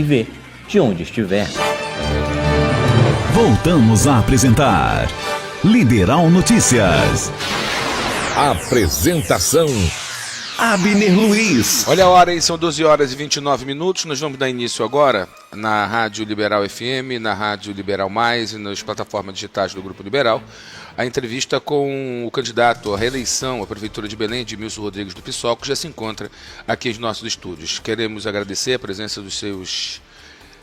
e vê de onde estiver. Voltamos a apresentar Liberal Notícias. Apresentação Abner Luiz. Olha a hora aí, são 12 horas e 29 minutos. Nós vamos dar início agora na Rádio Liberal FM, na Rádio Liberal Mais e nas plataformas digitais do Grupo Liberal, a entrevista com o candidato à reeleição à Prefeitura de Belém, Edmilson Rodrigues do PSOL, que já se encontra aqui em nossos estúdios. Queremos agradecer a presença dos seus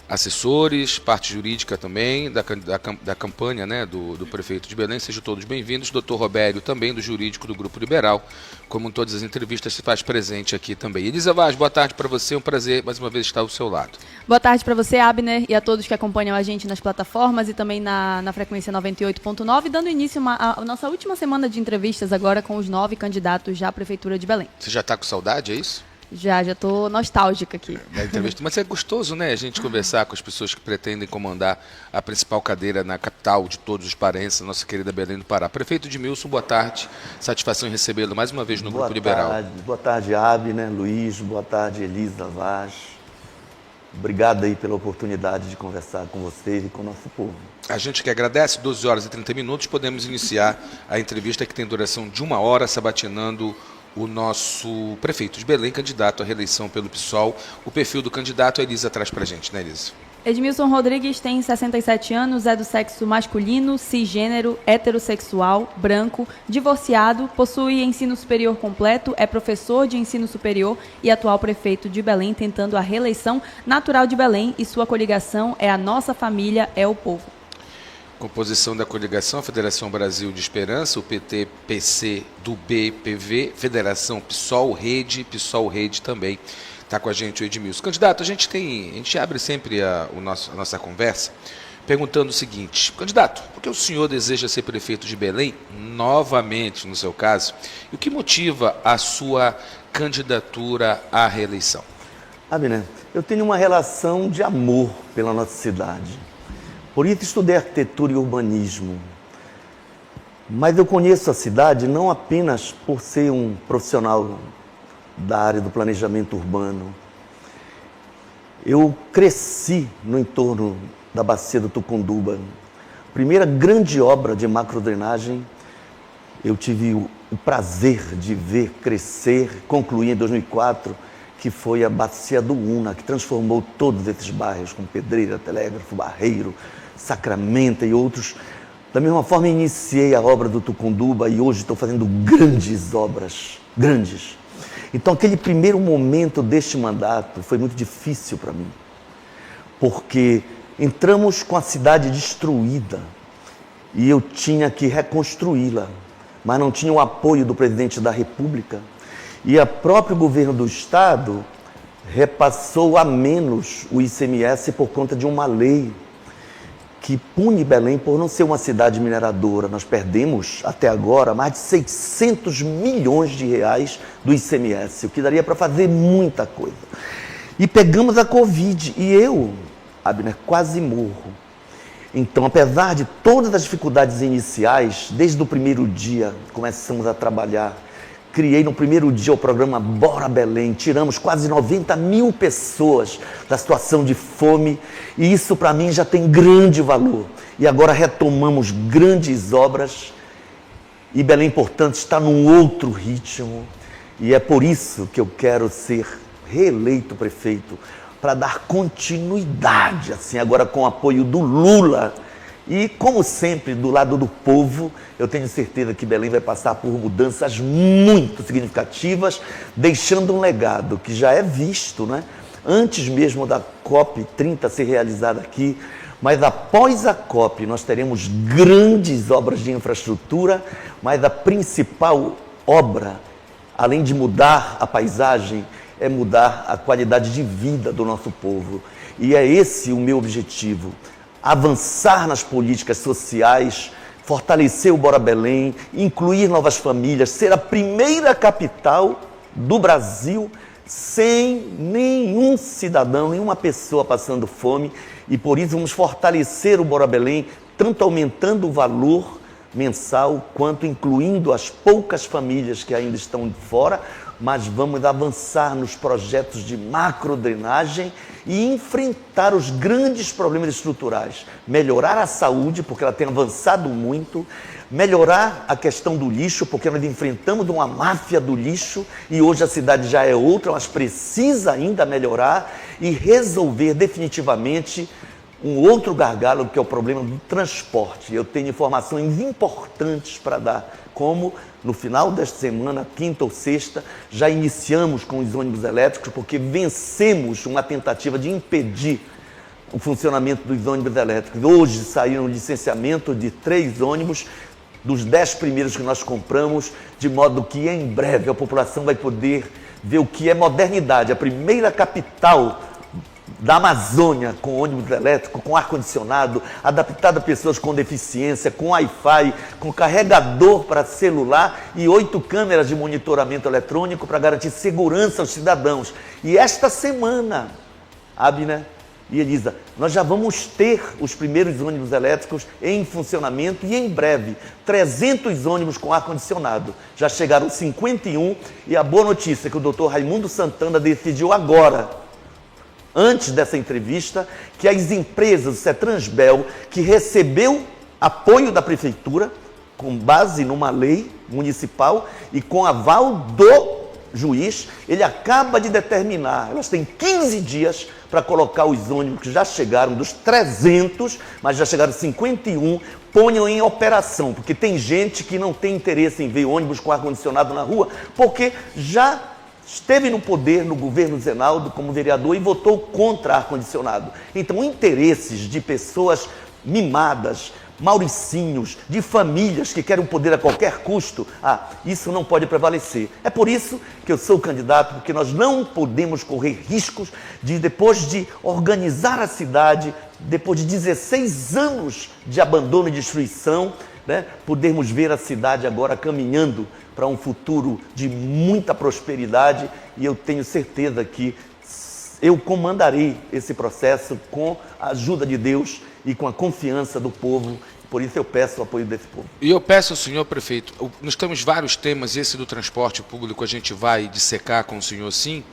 assessores, parte jurídica também, da campanha, né, do prefeito de Belém. Sejam todos bem-vindos. Dr. Robério, também do jurídico do Grupo Liberal, como em todas as entrevistas, se faz presente aqui também. Elisa Vaz, boa tarde para você, um prazer mais uma vez estar ao seu lado. Boa tarde para você, Abner, e a todos que acompanham a gente nas plataformas e também na frequência 98.9, dando início a nossa última semana de entrevistas agora com os 9 candidatos já à Prefeitura de Belém. Você já está com saudade, é isso? Já estou nostálgica aqui. Entrevista. Mas é gostoso, né, a gente conversar com as pessoas que pretendem comandar a principal cadeira na capital de todos os paraenses, nossa querida Belém do Pará. Prefeito Edmilson, boa tarde. Satisfação em recebê-lo mais uma vez no Grupo Liberal. Boa tarde, Abner, Luiz. Boa tarde, Elisa Vaz. Obrigado aí pela oportunidade de conversar com vocês e com o nosso povo. A gente que agradece, 12 horas e 30 minutos, podemos iniciar a entrevista que tem duração de 1 hora, sabatinando o nosso prefeito de Belém, candidato à reeleição pelo PSOL. O perfil do candidato a Elisa traz pra gente, né, Elisa? Edmilson Rodrigues tem 67 anos, é do sexo masculino, cisgênero, heterossexual, branco, divorciado, possui ensino superior completo, é professor de ensino superior e atual prefeito de Belém, tentando a reeleição, natural de Belém, e sua coligação é A Nossa Família é o Povo. Composição da coligação, Federação Brasil de Esperança, o PT, PC do BPV, Federação PSOL Rede também. Está com a gente o Edmilson. Candidato, a gente abre sempre a nossa conversa perguntando o seguinte: candidato, por que o senhor deseja ser prefeito de Belém, novamente no seu caso, e o que motiva a sua candidatura à reeleição? Abner, eu tenho uma relação de amor pela nossa cidade. Por isso estudei arquitetura e urbanismo. Mas eu conheço a cidade não apenas por ser um profissional da área do planejamento urbano. Eu cresci no entorno da bacia do Tucunduba. Primeira grande obra de macrodrenagem, eu tive o prazer de ver crescer, concluir em 2004, que foi a bacia do Una, que transformou todos esses bairros, como Pedreira, Telégrafo, Barreiro, Sacramento e outros. Da mesma forma, iniciei a obra do Tucunduba e hoje estou fazendo grandes obras, grandes. Então, aquele primeiro momento deste mandato foi muito difícil para mim, porque entramos com a cidade destruída e eu tinha que reconstruí-la, mas não tinha o apoio do presidente da República, e o próprio governo do Estado repassou a menos o ICMS por conta de uma lei que pune Belém por não ser uma cidade mineradora. Nós perdemos, até agora, mais de 600 milhões de reais do ICMS, o que daria para fazer muita coisa. E pegamos a Covid, e eu, Abner, quase morro. Então, apesar de todas as dificuldades iniciais, desde o primeiro dia começamos a trabalhar. Criei no primeiro dia o programa Bora Belém, tiramos quase 90 mil pessoas da situação de fome, e isso para mim já tem grande valor. E agora retomamos grandes obras, e Belém, portanto, está num outro ritmo, e é por isso que eu quero ser reeleito prefeito, para dar continuidade, assim, agora com o apoio do Lula. E, como sempre, do lado do povo, eu tenho certeza que Belém vai passar por mudanças muito significativas, deixando um legado que já é visto, né? Antes mesmo da COP30 ser realizada aqui, mas após a COP nós teremos grandes obras de infraestrutura, mas a principal obra, além de mudar a paisagem, é mudar a qualidade de vida do nosso povo. E é esse o meu objetivo. Avançar nas políticas sociais, fortalecer o Bora Belém, incluir novas famílias, ser a primeira capital do Brasil sem nenhum cidadão, nenhuma pessoa passando fome, e por isso vamos fortalecer o Bora Belém, tanto aumentando o valor mensal, quanto incluindo as poucas famílias que ainda estão fora, mas vamos avançar nos projetos de macrodrenagem e enfrentar os grandes problemas estruturais. Melhorar a saúde, porque ela tem avançado muito, melhorar a questão do lixo, porque nós enfrentamos uma máfia do lixo e hoje a cidade já é outra, mas precisa ainda melhorar e resolver definitivamente um outro gargalo, que é o problema do transporte. Eu tenho informações importantes para dar, como no final desta semana, quinta ou sexta, já iniciamos com os ônibus elétricos, porque vencemos uma tentativa de impedir o funcionamento dos ônibus elétricos. Hoje saíram um licenciamento de 3 ônibus, dos 10 primeiros que nós compramos, de modo que em breve a população vai poder ver o que é modernidade. A primeira capital da Amazônia com ônibus elétrico, com ar-condicionado, adaptado a pessoas com deficiência, com Wi-Fi, com carregador para celular e 8 câmeras de monitoramento eletrônico para garantir segurança aos cidadãos. E esta semana, Abner e Elisa, nós já vamos ter os primeiros ônibus elétricos em funcionamento e em breve 300 ônibus com ar-condicionado. Já chegaram 51 e a boa notícia é que o doutor Raimundo Santana decidiu agora, antes dessa entrevista, que as empresas, o Cetransbel, que recebeu apoio da prefeitura, com base numa lei municipal e com aval do juiz, ele acaba de determinar, elas têm 15 dias para colocar os ônibus que já chegaram, dos 300, mas já chegaram 51, ponham em operação, porque tem gente que não tem interesse em ver ônibus com ar-condicionado na rua, porque já esteve no poder no governo Zenaldo como vereador e votou contra ar-condicionado. Então, interesses de pessoas mimadas, mauricinhos, de famílias que querem o poder a qualquer custo, isso não pode prevalecer. É por isso que eu sou candidato, porque nós não podemos correr riscos de, depois de organizar a cidade, depois de 16 anos de abandono e destruição, podermos ver a cidade agora caminhando para um futuro de muita prosperidade, e eu tenho certeza que eu comandarei esse processo com a ajuda de Deus e com a confiança do povo. Por isso eu peço o apoio desse povo. E eu peço ao senhor prefeito, nós temos vários temas, esse do transporte público a gente vai dissecar com o senhor sim.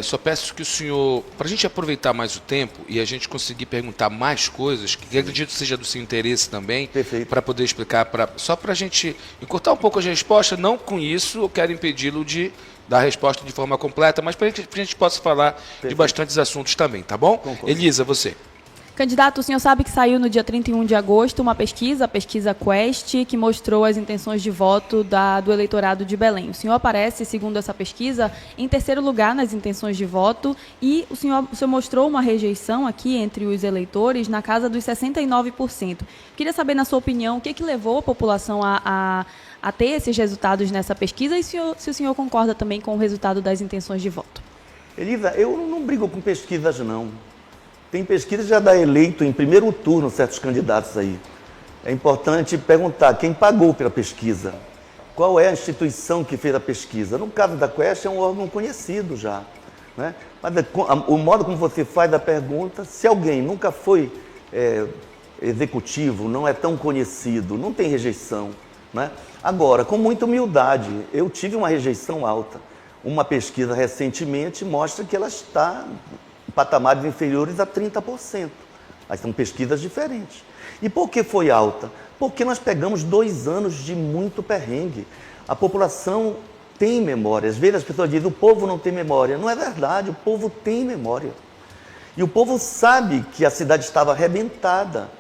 Só peço que o senhor, para a gente aproveitar mais o tempo e a gente conseguir perguntar mais coisas, que acredito seja do seu interesse também, para poder explicar, só para a gente encurtar um pouco as respostas, não com isso eu quero impedi-lo de dar a resposta de forma completa, mas para que a gente possa falar de bastantes assuntos também, tá bom? Concordo. Elisa, você. Candidato, o senhor sabe que saiu no dia 31 de agosto uma pesquisa, a pesquisa Quest, que mostrou as intenções de voto do eleitorado de Belém. O senhor aparece, segundo essa pesquisa, em terceiro lugar nas intenções de voto e o senhor mostrou uma rejeição aqui entre os eleitores na casa dos 69%. Queria saber, na sua opinião, o que levou a população a ter esses resultados nessa pesquisa e se o senhor concorda também com o resultado das intenções de voto. Elisa, eu não brigo com pesquisas, não. Tem pesquisa que já dá eleito em primeiro turno certos candidatos aí. É importante perguntar quem pagou pela pesquisa. Qual é a instituição que fez a pesquisa? No caso da Quest, é um órgão conhecido já, né? Mas o modo como você faz a pergunta, se alguém nunca foi executivo, não é tão conhecido, não tem rejeição, né? Agora, com muita humildade, eu tive uma rejeição alta. Uma pesquisa recentemente mostra que ela está em patamares inferiores a 30%. Mas são pesquisas diferentes. E por que foi alta? Porque nós pegamos 2 anos de muito perrengue. A população tem memória. Às vezes as pessoas dizem, o povo não tem memória. Não é verdade, o povo tem memória. E o povo sabe que a cidade estava arrebentada.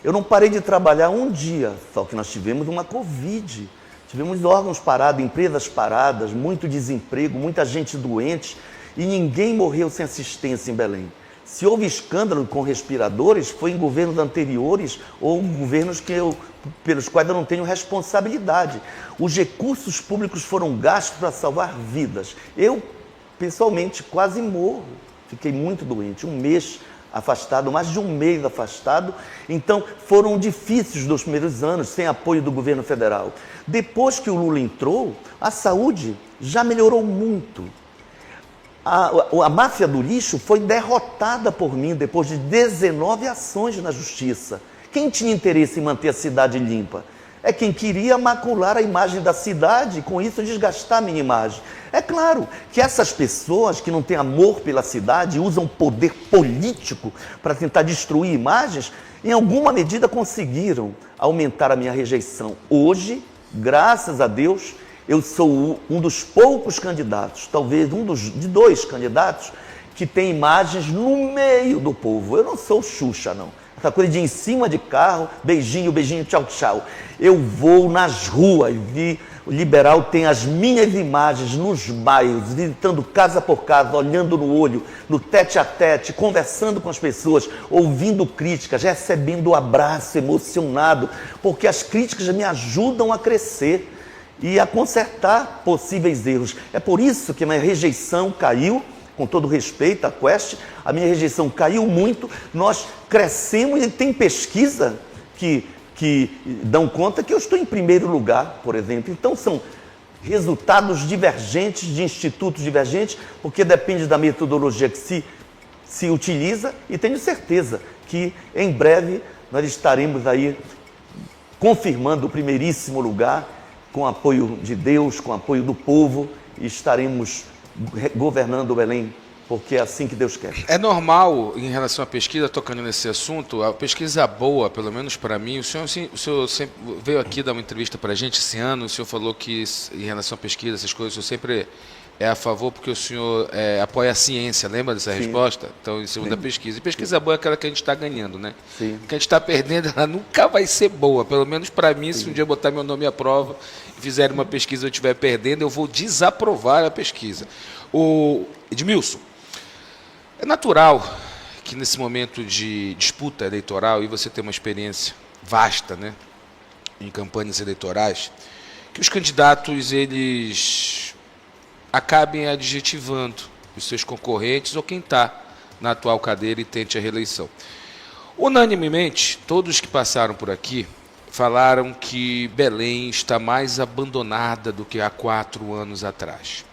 Eu não parei de trabalhar um dia, só que nós tivemos uma Covid. Tivemos órgãos parados, empresas paradas, muito desemprego, muita gente doente e ninguém morreu sem assistência em Belém. Se houve escândalo com respiradores, foi em governos anteriores ou em governos pelos quais eu não tenho responsabilidade. Os recursos públicos foram gastos para salvar vidas. Eu, pessoalmente, quase morro. Fiquei muito doente, 1 mês afastado, mais de 1 mês afastado. Então, foram difíceis os primeiros anos, sem apoio do governo federal. Depois que o Lula entrou, a saúde já melhorou muito. A máfia do lixo foi derrotada por mim depois de 19 ações na justiça. Quem tinha interesse em manter a cidade limpa? é quem queria macular a imagem da cidade e com isso desgastar a minha imagem. É claro que essas pessoas que não têm amor pela cidade, usam poder político para tentar destruir imagens, em alguma medida conseguiram aumentar a minha rejeição. Hoje, graças a Deus, eu sou um dos poucos candidatos, talvez de dois candidatos, que tem imagens no meio do povo. Eu não sou Xuxa, não. Essa coisa de ir em cima de carro, beijinho, beijinho, tchau, tchau. Eu vou nas ruas, o liberal tem as minhas imagens nos bairros, visitando casa por casa, olhando no olho, no tete a tete, conversando com as pessoas, ouvindo críticas, recebendo abraço, emocionado, porque as críticas me ajudam a crescer e a consertar possíveis erros. É por isso que a minha rejeição caiu, com todo respeito à Quest, a minha rejeição caiu muito, nós crescemos e tem pesquisa que dão conta que eu estou em primeiro lugar, por exemplo. Então são resultados divergentes, de institutos divergentes, porque depende da metodologia que se utiliza, e tenho certeza que em breve nós estaremos aí confirmando o primeiríssimo lugar, com apoio de Deus, com apoio do povo, e estaremos governando o Belém, porque é assim que Deus quer. É normal, em relação à pesquisa, tocando nesse assunto, a pesquisa boa, pelo menos para mim, o senhor sempre veio aqui dar uma entrevista para a gente esse ano, o senhor falou que em relação à pesquisa, essas coisas, o senhor sempre é a favor porque o senhor apoia a ciência, lembra dessa Sim. resposta? Então, em segundo a pesquisa. E pesquisa boa é aquela que a gente está ganhando, né? Sim. Que a gente está perdendo, ela nunca vai ser boa, pelo menos para mim, se um dia botar meu nome à prova e fizer uma pesquisa e eu estiver perdendo, eu vou desaprovar a pesquisa. O Edmilson, é natural que nesse momento de disputa eleitoral, e você tem uma experiência vasta, né, em campanhas eleitorais, que os candidatos eles acabem adjetivando os seus concorrentes ou quem está na atual cadeira e tente a reeleição. Unanimemente, todos que passaram por aqui falaram que Belém está mais abandonada do que há 4 anos atrás.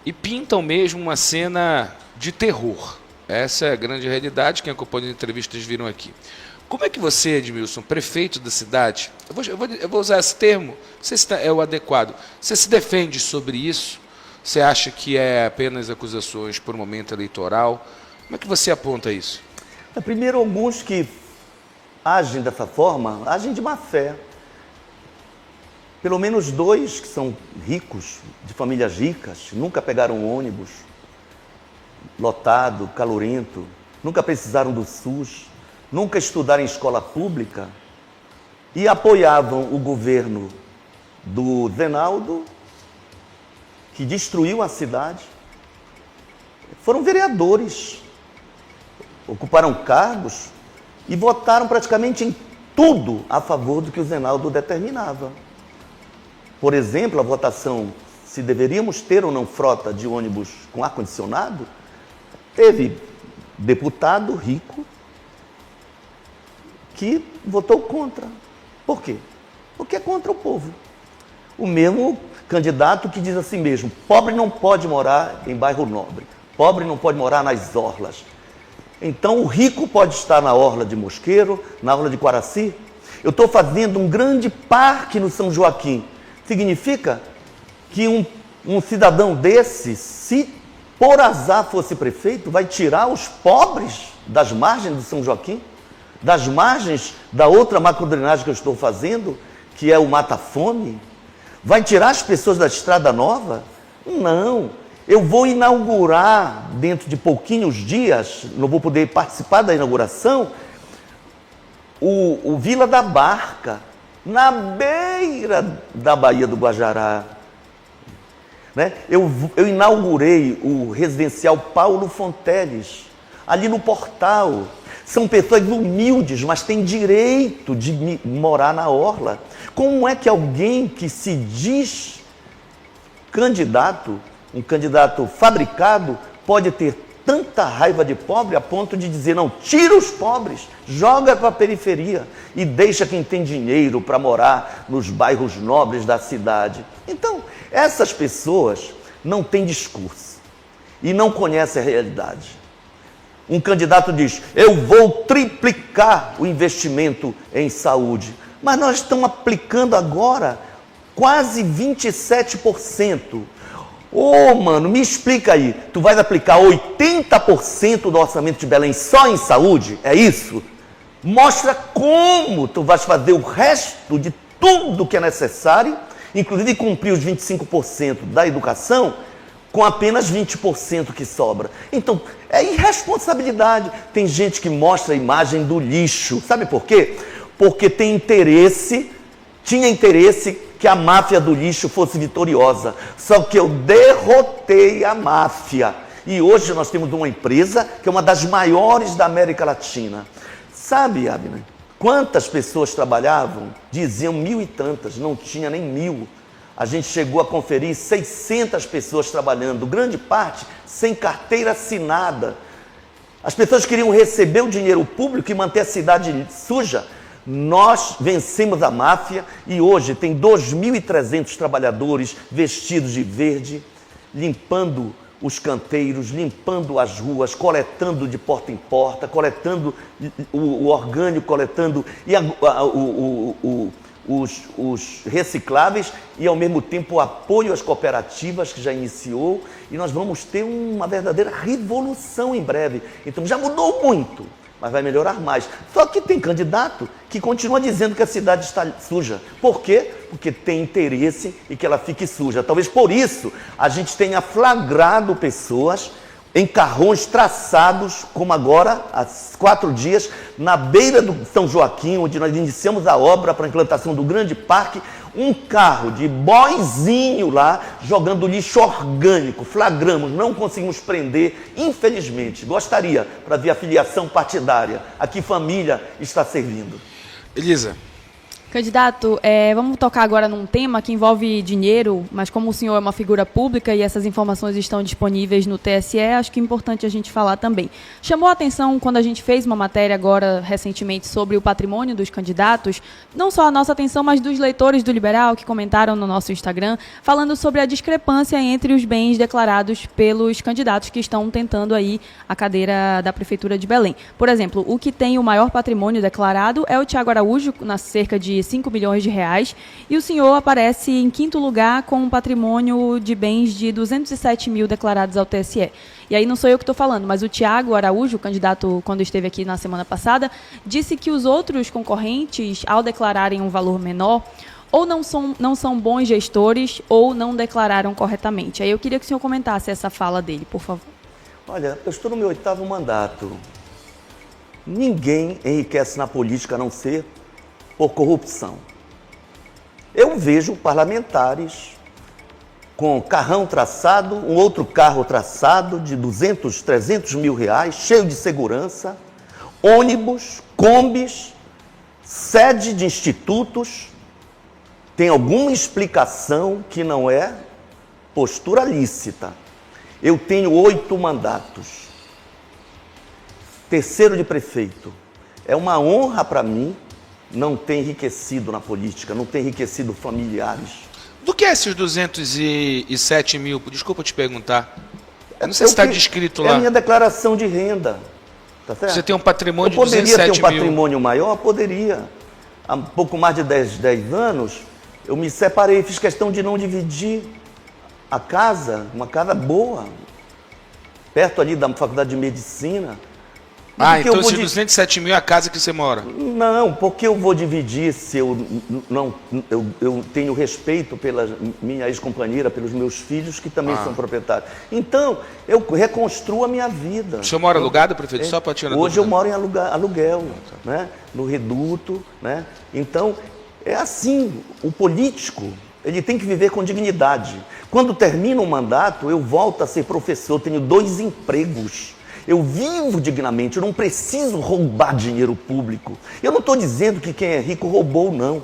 E pintam mesmo uma cena de terror. Essa é a grande realidade, quem acompanha as entrevistas viram aqui. Como é que você, Edmilson, prefeito da cidade, eu vou usar esse termo, não sei se é o adequado, você se defende sobre isso? Você acha que é apenas acusações por momento eleitoral? Como é que você aponta isso? Primeiro, alguns que agem dessa forma, agem de má fé. Pelo menos 2 que são ricos, de famílias ricas, nunca pegaram ônibus lotado, calorento, nunca precisaram do SUS, nunca estudaram em escola pública e apoiavam o governo do Zenaldo, que destruiu a cidade. Foram vereadores, ocuparam cargos e votaram praticamente em tudo a favor do que o Zenaldo determinava. Por exemplo, a votação se deveríamos ter ou não frota de ônibus com ar-condicionado, teve deputado rico que votou contra. Por quê? Porque é contra o povo. O mesmo candidato que diz assim mesmo, pobre não pode morar em bairro nobre, pobre não pode morar nas orlas. Então o rico pode estar na orla de Mosqueiro, na orla de Quaraci. Eu estou fazendo um grande parque no São Joaquim. Significa que um cidadão desse, se por azar fosse prefeito, vai tirar os pobres das margens do São Joaquim, das margens da outra macrodrenagem que eu estou fazendo, que é o Mata-Fome? Vai tirar as pessoas da Estrada Nova? Não. Eu vou inaugurar, dentro de pouquinhos dias, não vou poder participar da inauguração, o Vila da Barca, na beira da Baía do Guajará. Né? Eu inaugurei o residencial Paulo Fonteles, ali no Portal. São pessoas humildes, mas têm direito de morar na orla. Como é que alguém que se diz candidato, um candidato fabricado, pode ter tanta raiva de pobre a ponto de dizer, não, tira os pobres, joga para a periferia e deixa quem tem dinheiro para morar nos bairros nobres da cidade. Então, essas pessoas não têm discurso e não conhecem a realidade. Um candidato diz, eu vou triplicar o investimento em saúde. Mas nós estamos aplicando agora quase 27%. Ô, mano, me explica aí. Tu vais aplicar 80% do orçamento de Belém só em saúde? É isso? Mostra como tu vais fazer o resto de tudo que é necessário, inclusive cumprir os 25% da educação, com apenas 20% que sobra. Então, é irresponsabilidade. Tem gente que mostra a imagem do lixo. Sabe por quê? Porque tinha interesse que a máfia do lixo fosse vitoriosa. Só que eu derrotei a máfia. E hoje nós temos uma empresa que é uma das maiores da América Latina. Sabe, Abner, quantas pessoas trabalhavam? Diziam 1.000 e tantas, não tinha nem 1.000. A gente chegou a conferir 600 pessoas trabalhando, grande parte sem carteira assinada. As pessoas queriam receber o dinheiro público e manter a cidade suja. Nós vencemos a máfia e hoje tem 2.300 trabalhadores vestidos de verde, limpando os canteiros, limpando as ruas, coletando de porta em porta, coletando o orgânico, coletando os recicláveis e, ao mesmo tempo, o apoio às cooperativas, que já iniciou, e nós vamos ter uma verdadeira revolução em breve. Então, já mudou muito, mas vai melhorar mais. Só que tem candidato que continua dizendo que a cidade está suja. Por quê? Porque tem interesse em que ela fique suja. Talvez por isso a gente tenha flagrado pessoas em carrões traçados, como agora, há 4 dias, na beira do São Joaquim, onde nós iniciamos a obra para a implantação do grande parque, um carro de boizinho lá, jogando lixo orgânico. Flagramos, não conseguimos prender, infelizmente. Gostaria, para ver a filiação partidária, a que família está servindo. Elisa. Candidato, vamos tocar agora num tema que envolve dinheiro, mas como o senhor é uma figura pública e essas informações estão disponíveis no TSE, acho que é importante a gente falar também. Chamou a atenção quando a gente fez uma matéria agora recentemente sobre o patrimônio dos candidatos, não só a nossa atenção, mas dos leitores do Liberal que comentaram no nosso Instagram, falando sobre a discrepância entre os bens declarados pelos candidatos que estão tentando aí a cadeira da Prefeitura de Belém. Por exemplo, o que tem o maior patrimônio declarado é o Tiago Araújo, na cerca de 5 milhões de reais, e o senhor aparece em 5º lugar com um patrimônio de bens de 207 mil declarados ao TSE. E aí não sou eu que estou falando, mas o Tiago Araújo, o candidato, quando esteve aqui na semana passada, disse que os outros concorrentes, ao declararem um valor menor, ou não são bons gestores ou não declararam corretamente. Aí eu queria que o senhor comentasse essa fala dele, por favor. Olha, eu estou no meu 8º mandato. Ninguém enriquece na política a não ser por corrupção. Eu vejo parlamentares com carrão traçado, um outro carro traçado de 200, 300 mil reais, cheio de segurança, ônibus, combis, sede de institutos. Tem alguma explicação que não é postura lícita. Eu tenho 8 mandatos. 3º de prefeito. É uma honra para mim não ter enriquecido na política, não ter enriquecido familiares. Do que é esses 207 mil? Desculpa te perguntar. Eu não sei se está descrito lá. É a minha declaração de renda. Tá certo? Você tem um patrimônio de 207 mil. Poderia ter um patrimônio maior? Poderia. Há pouco mais de 10 anos, eu me separei, fiz questão de não dividir a casa, uma casa boa, perto ali da Faculdade de Medicina. Então esses 207 mil é a casa que você mora? Não, porque eu vou dividir se eu tenho respeito pela minha ex-companheira, pelos meus filhos, que também são proprietários. Então, eu reconstruo a minha vida. O senhor mora alugado, prefeito? Só para tirar Hoje eu moro em aluguel, né? No reduto. Né? Então, é assim, o político, ele tem que viver com dignidade. Quando termina o mandato, eu volto a ser professor, tenho 2 empregos. Eu vivo dignamente, eu não preciso roubar dinheiro público. Eu não estou dizendo que quem é rico roubou, não.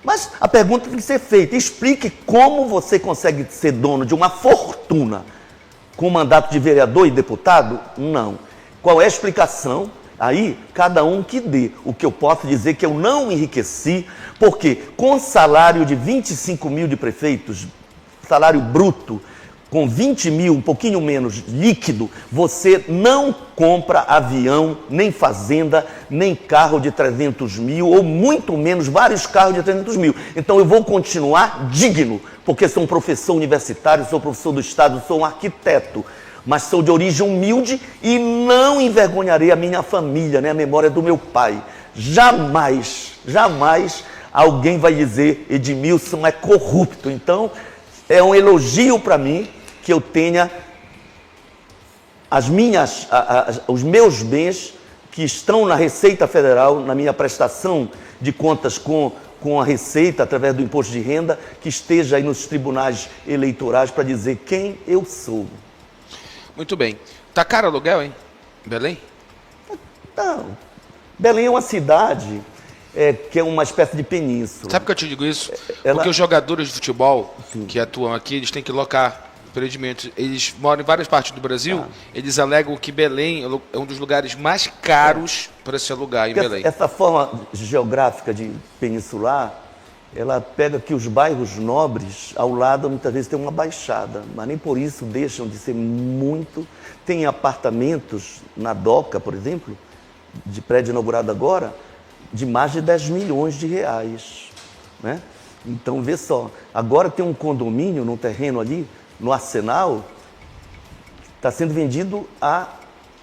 Mas a pergunta tem que ser feita. Explique como você consegue ser dono de uma fortuna com mandato de vereador e deputado? Não. Qual é a explicação? Aí, cada um que dê. O que eu posso dizer que eu não enriqueci, porque com salário de 25 mil de prefeitos, salário bruto, com 20 mil, um pouquinho menos, líquido, você não compra avião, nem fazenda, nem carro de 300 mil, ou muito menos, vários carros de 300 mil. Então eu vou continuar digno, porque sou um professor universitário, sou professor do Estado, sou um arquiteto, mas sou de origem humilde e não envergonharei a minha família, né, a memória do meu pai. Jamais, jamais alguém vai dizer Edmilson é corrupto. Então, é um elogio para mim que eu tenha os meus bens que estão na Receita Federal, na minha prestação de contas com a Receita, através do imposto de renda, que esteja aí nos tribunais eleitorais para dizer quem eu sou. Muito bem. Tá caro o aluguel, hein? Belém? Não. Belém é uma cidade que é uma espécie de península. Sabe por que eu te digo isso? Porque os jogadores de futebol que atuam aqui, eles têm que locar empreendimentos. Eles moram em várias partes do Brasil, eles alegam que Belém é um dos lugares mais caros para se alugar em Belém. Essa forma geográfica de peninsular, ela pega que os bairros nobres, ao lado, muitas vezes tem uma baixada, mas nem por isso deixam de ser muito. Tem apartamentos na Doca, por exemplo, de prédio inaugurado agora, de mais de 10 milhões de reais. Né? Então, vê só, agora tem um condomínio no terreno ali, no Arsenal, está sendo vendido a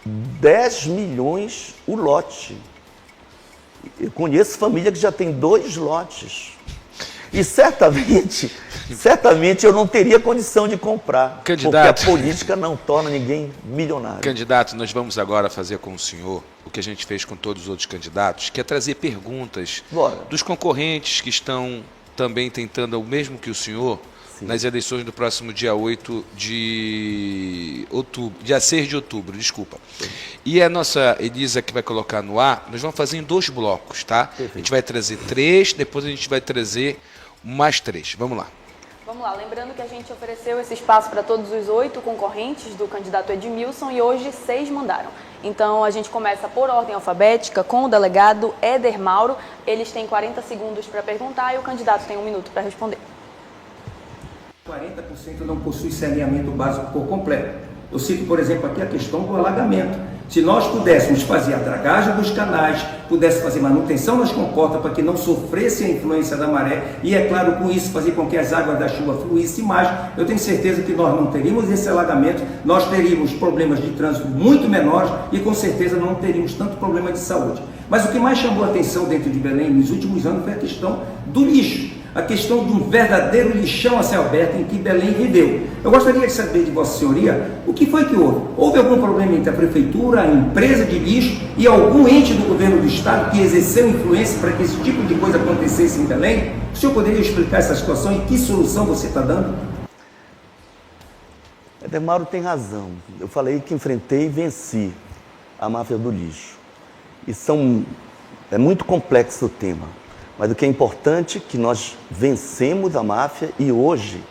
10 milhões o lote. Eu conheço família que já tem 2 lotes. E certamente eu não teria condição de comprar, candidato, porque a política não torna ninguém milionário. Candidato, nós vamos agora fazer com o senhor o que a gente fez com todos os outros candidatos, que é trazer perguntas dos concorrentes que estão também tentando o mesmo que o senhor, nas eleições do próximo dia 8 de outubro, dia 6 de outubro, desculpa. E a nossa Elisa que vai colocar no ar, nós vamos fazer em 2 blocos, tá? Perfeito. A gente vai trazer 3, depois a gente vai trazer mais 3. Vamos lá. Vamos lá, lembrando que a gente ofereceu esse espaço para todos os 8 concorrentes do candidato Edmilson e hoje 6 mandaram. Então a gente começa por ordem alfabética com o delegado Éder Mauro. Eles têm 40 segundos para perguntar e o candidato tem 1 minuto para responder. 40% não possui saneamento básico por completo. Eu cito, por exemplo, aqui a questão do alagamento. Se nós pudéssemos fazer a dragagem dos canais, pudéssemos fazer manutenção nas comportas para que não sofresse a influência da maré e, é claro, com isso fazer com que as águas da chuva fluíssem mais, eu tenho certeza que nós não teríamos esse alagamento, nós teríamos problemas de trânsito muito menores e, com certeza, não teríamos tanto problema de saúde. Mas o que mais chamou a atenção dentro de Belém nos últimos anos foi a questão do lixo. A questão de um verdadeiro lixão a céu aberto em que Belém viveu. Eu gostaria de saber de Vossa Senhoria o que foi que houve. Houve algum problema entre a prefeitura, a empresa de lixo e algum ente do governo do estado que exerceu influência para que esse tipo de coisa acontecesse em Belém? O senhor poderia explicar essa situação e que solução você está dando? Éder Mauro tem razão. Eu falei que enfrentei e venci a máfia do lixo. E é muito complexo o tema. Mas o que é importante é que nós vencemos a máfia e hoje,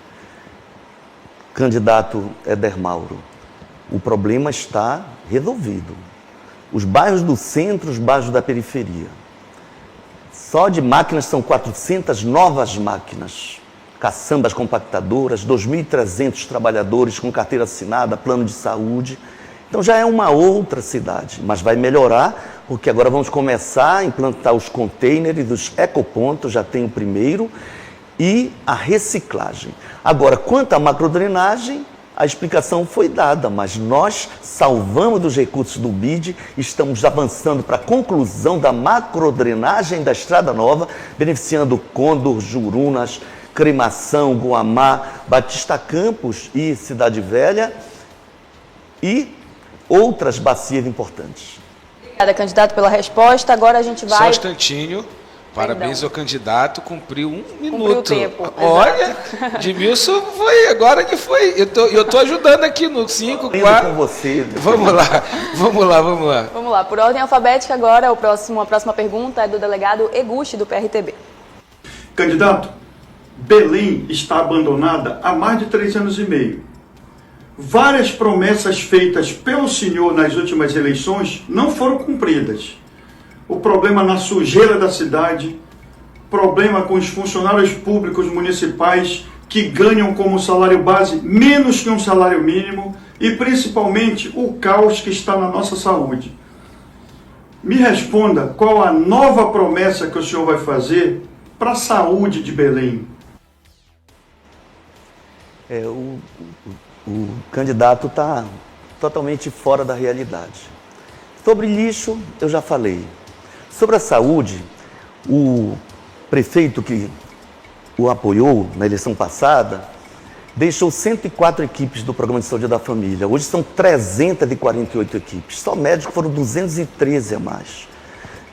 candidato Éder Mauro, o problema está resolvido. Os bairros do centro, os bairros da periferia. Só de máquinas são 400 novas máquinas. Caçambas compactadoras, 2.300 trabalhadores com carteira assinada, plano de saúde. Então já é uma outra cidade, mas vai melhorar, porque agora vamos começar a implantar os containers, os ecopontos, já tem o primeiro, e a reciclagem. Agora, quanto à macrodrenagem, a explicação foi dada, mas nós salvamos dos recursos do BID, estamos avançando para a conclusão da macrodrenagem da Estrada Nova, beneficiando Condor, Jurunas, Cremação, Guamá, Batista Campos e Cidade Velha, e outras bacias importantes. Obrigada, candidato, pela resposta. Agora a gente vai... Só um instantinho. Parabéns ao candidato, cumpriu 1 minuto. Cumpriu o tempo. Olha, Edmilson foi, agora que foi. Eu tô ajudando aqui no 5, 4. com você. Vamos lá. Vamos lá, por ordem alfabética agora, a próxima pergunta é do delegado Eguchi, do PRTB. Candidato, Belém está abandonada há mais de 3 anos e meio. Várias promessas feitas pelo senhor nas últimas eleições não foram cumpridas. O problema na sujeira da cidade, problema com os funcionários públicos municipais que ganham como salário base menos que um salário mínimo e principalmente o caos que está na nossa saúde. Me responda qual a nova promessa que o senhor vai fazer para a saúde de Belém. O candidato está totalmente fora da realidade. Sobre lixo, eu já falei. Sobre a saúde, o prefeito que o apoiou na eleição passada deixou 104 equipes do Programa de Saúde da Família. Hoje são 348 equipes. Só médicos foram 213 a mais.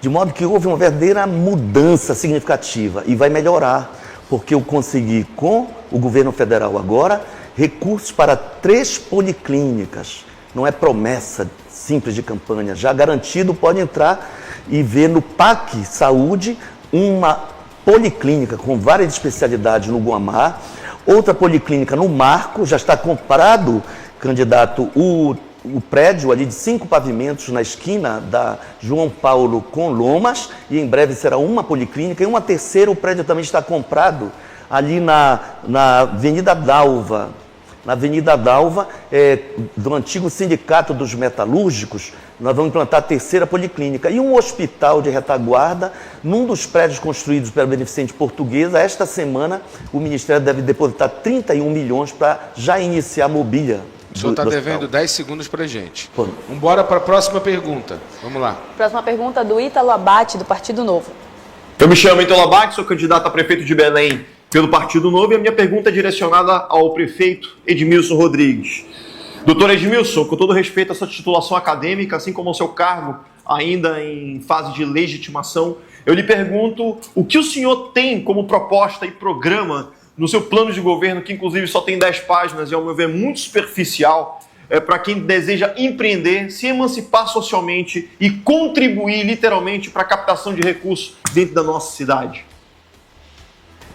De modo que houve uma verdadeira mudança significativa e vai melhorar, porque eu consegui, com o governo federal agora, recursos para 3 policlínicas. Não é promessa simples de campanha. Já garantido, pode entrar e ver no PAC Saúde uma policlínica com várias especialidades no Guamá, outra policlínica no Marco, já está comprado, candidato, o prédio ali de 5 pavimentos na esquina da João Paulo com Lomas, e em breve será uma policlínica, e uma terceira, o prédio também está comprado ali na Avenida Dalva, do antigo Sindicato dos Metalúrgicos. Nós vamos implantar a terceira policlínica e um hospital de retaguarda num dos prédios construídos pela Beneficente Portuguesa. Esta semana, o Ministério deve depositar 31 milhões para já iniciar a mobília. O senhor está devendo 10 segundos para a gente. Vamos embora para a próxima pergunta. Vamos lá. Próxima pergunta do Ítalo Abate, do Partido Novo. Eu me chamo Ítalo Abate, sou candidato a prefeito de Belém pelo Partido Novo, e a minha pergunta é direcionada ao prefeito Edmilson Rodrigues. Doutor Edmilson, com todo respeito à sua titulação acadêmica, assim como ao seu cargo ainda em fase de legitimação, eu lhe pergunto o que o senhor tem como proposta e programa no seu plano de governo, que inclusive só tem 10 páginas e, ao meu ver, muito superficial, para quem deseja empreender, se emancipar socialmente e contribuir literalmente para a captação de recursos dentro da nossa cidade.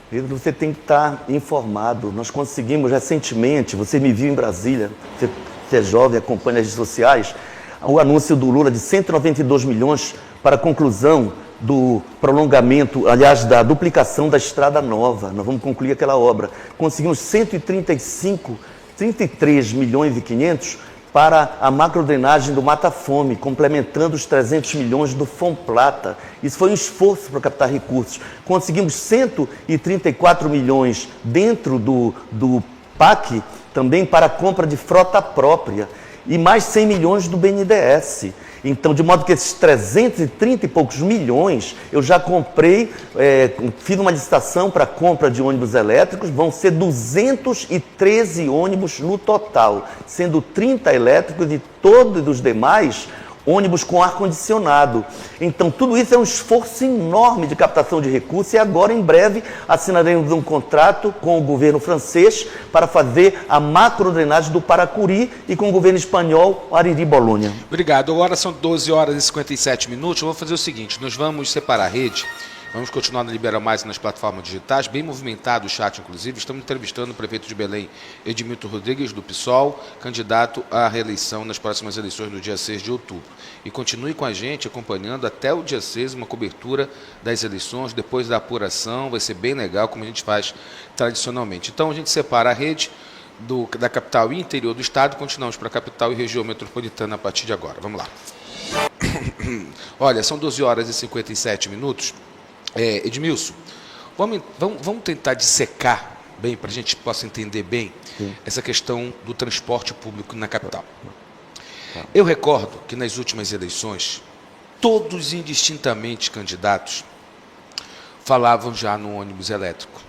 Pedro, você tem que estar informado. Nós conseguimos recentemente, você me viu em Brasília, você é jovem, acompanha as redes sociais, o anúncio do Lula de 192 milhões para a conclusão do prolongamento, aliás, da duplicação da Estrada Nova. Nós vamos concluir aquela obra. Conseguimos 33 milhões e 500 para a macrodrenagem do Mata Fome, complementando os 300 milhões do Fomplata. Isso foi um esforço para captar recursos. Conseguimos 134 milhões dentro do PAC, também para a compra de frota própria, e mais 100 milhões do BNDES. Então, de modo que esses 330 e poucos milhões, eu já comprei, fiz uma licitação para a compra de ônibus elétricos, vão ser 213 ônibus no total, sendo 30 elétricos e todos os demais ônibus com ar-condicionado. Então, tudo isso é um esforço enorme de captação de recursos e agora, em breve, assinaremos um contrato com o governo francês para fazer a macrodrenagem do Paracuri e com o governo espanhol, o Ariri Bolonha. Obrigado. Agora são 12 horas e 57 minutos. Eu vou fazer o seguinte, nós vamos separar a rede. Vamos continuar no Liberal Mais nas plataformas digitais, bem movimentado o chat, inclusive. Estamos entrevistando o prefeito de Belém, Edmilson Rodrigues, do PSOL, candidato à reeleição nas próximas eleições no dia 6 de outubro. E continue com a gente, acompanhando até o dia 6, uma cobertura das eleições, depois da apuração. Vai ser bem legal, como a gente faz tradicionalmente. Então, a gente separa a rede da capital e interior do estado, continuamos para a capital e região metropolitana a partir de agora. Vamos lá. Olha, são 12 horas e 57 minutos. Edmilson, vamos tentar dissecar bem, para a gente possa entender bem essa questão do transporte público na capital. Eu recordo que nas últimas eleições, todos indistintamente candidatos falavam já no ônibus elétrico,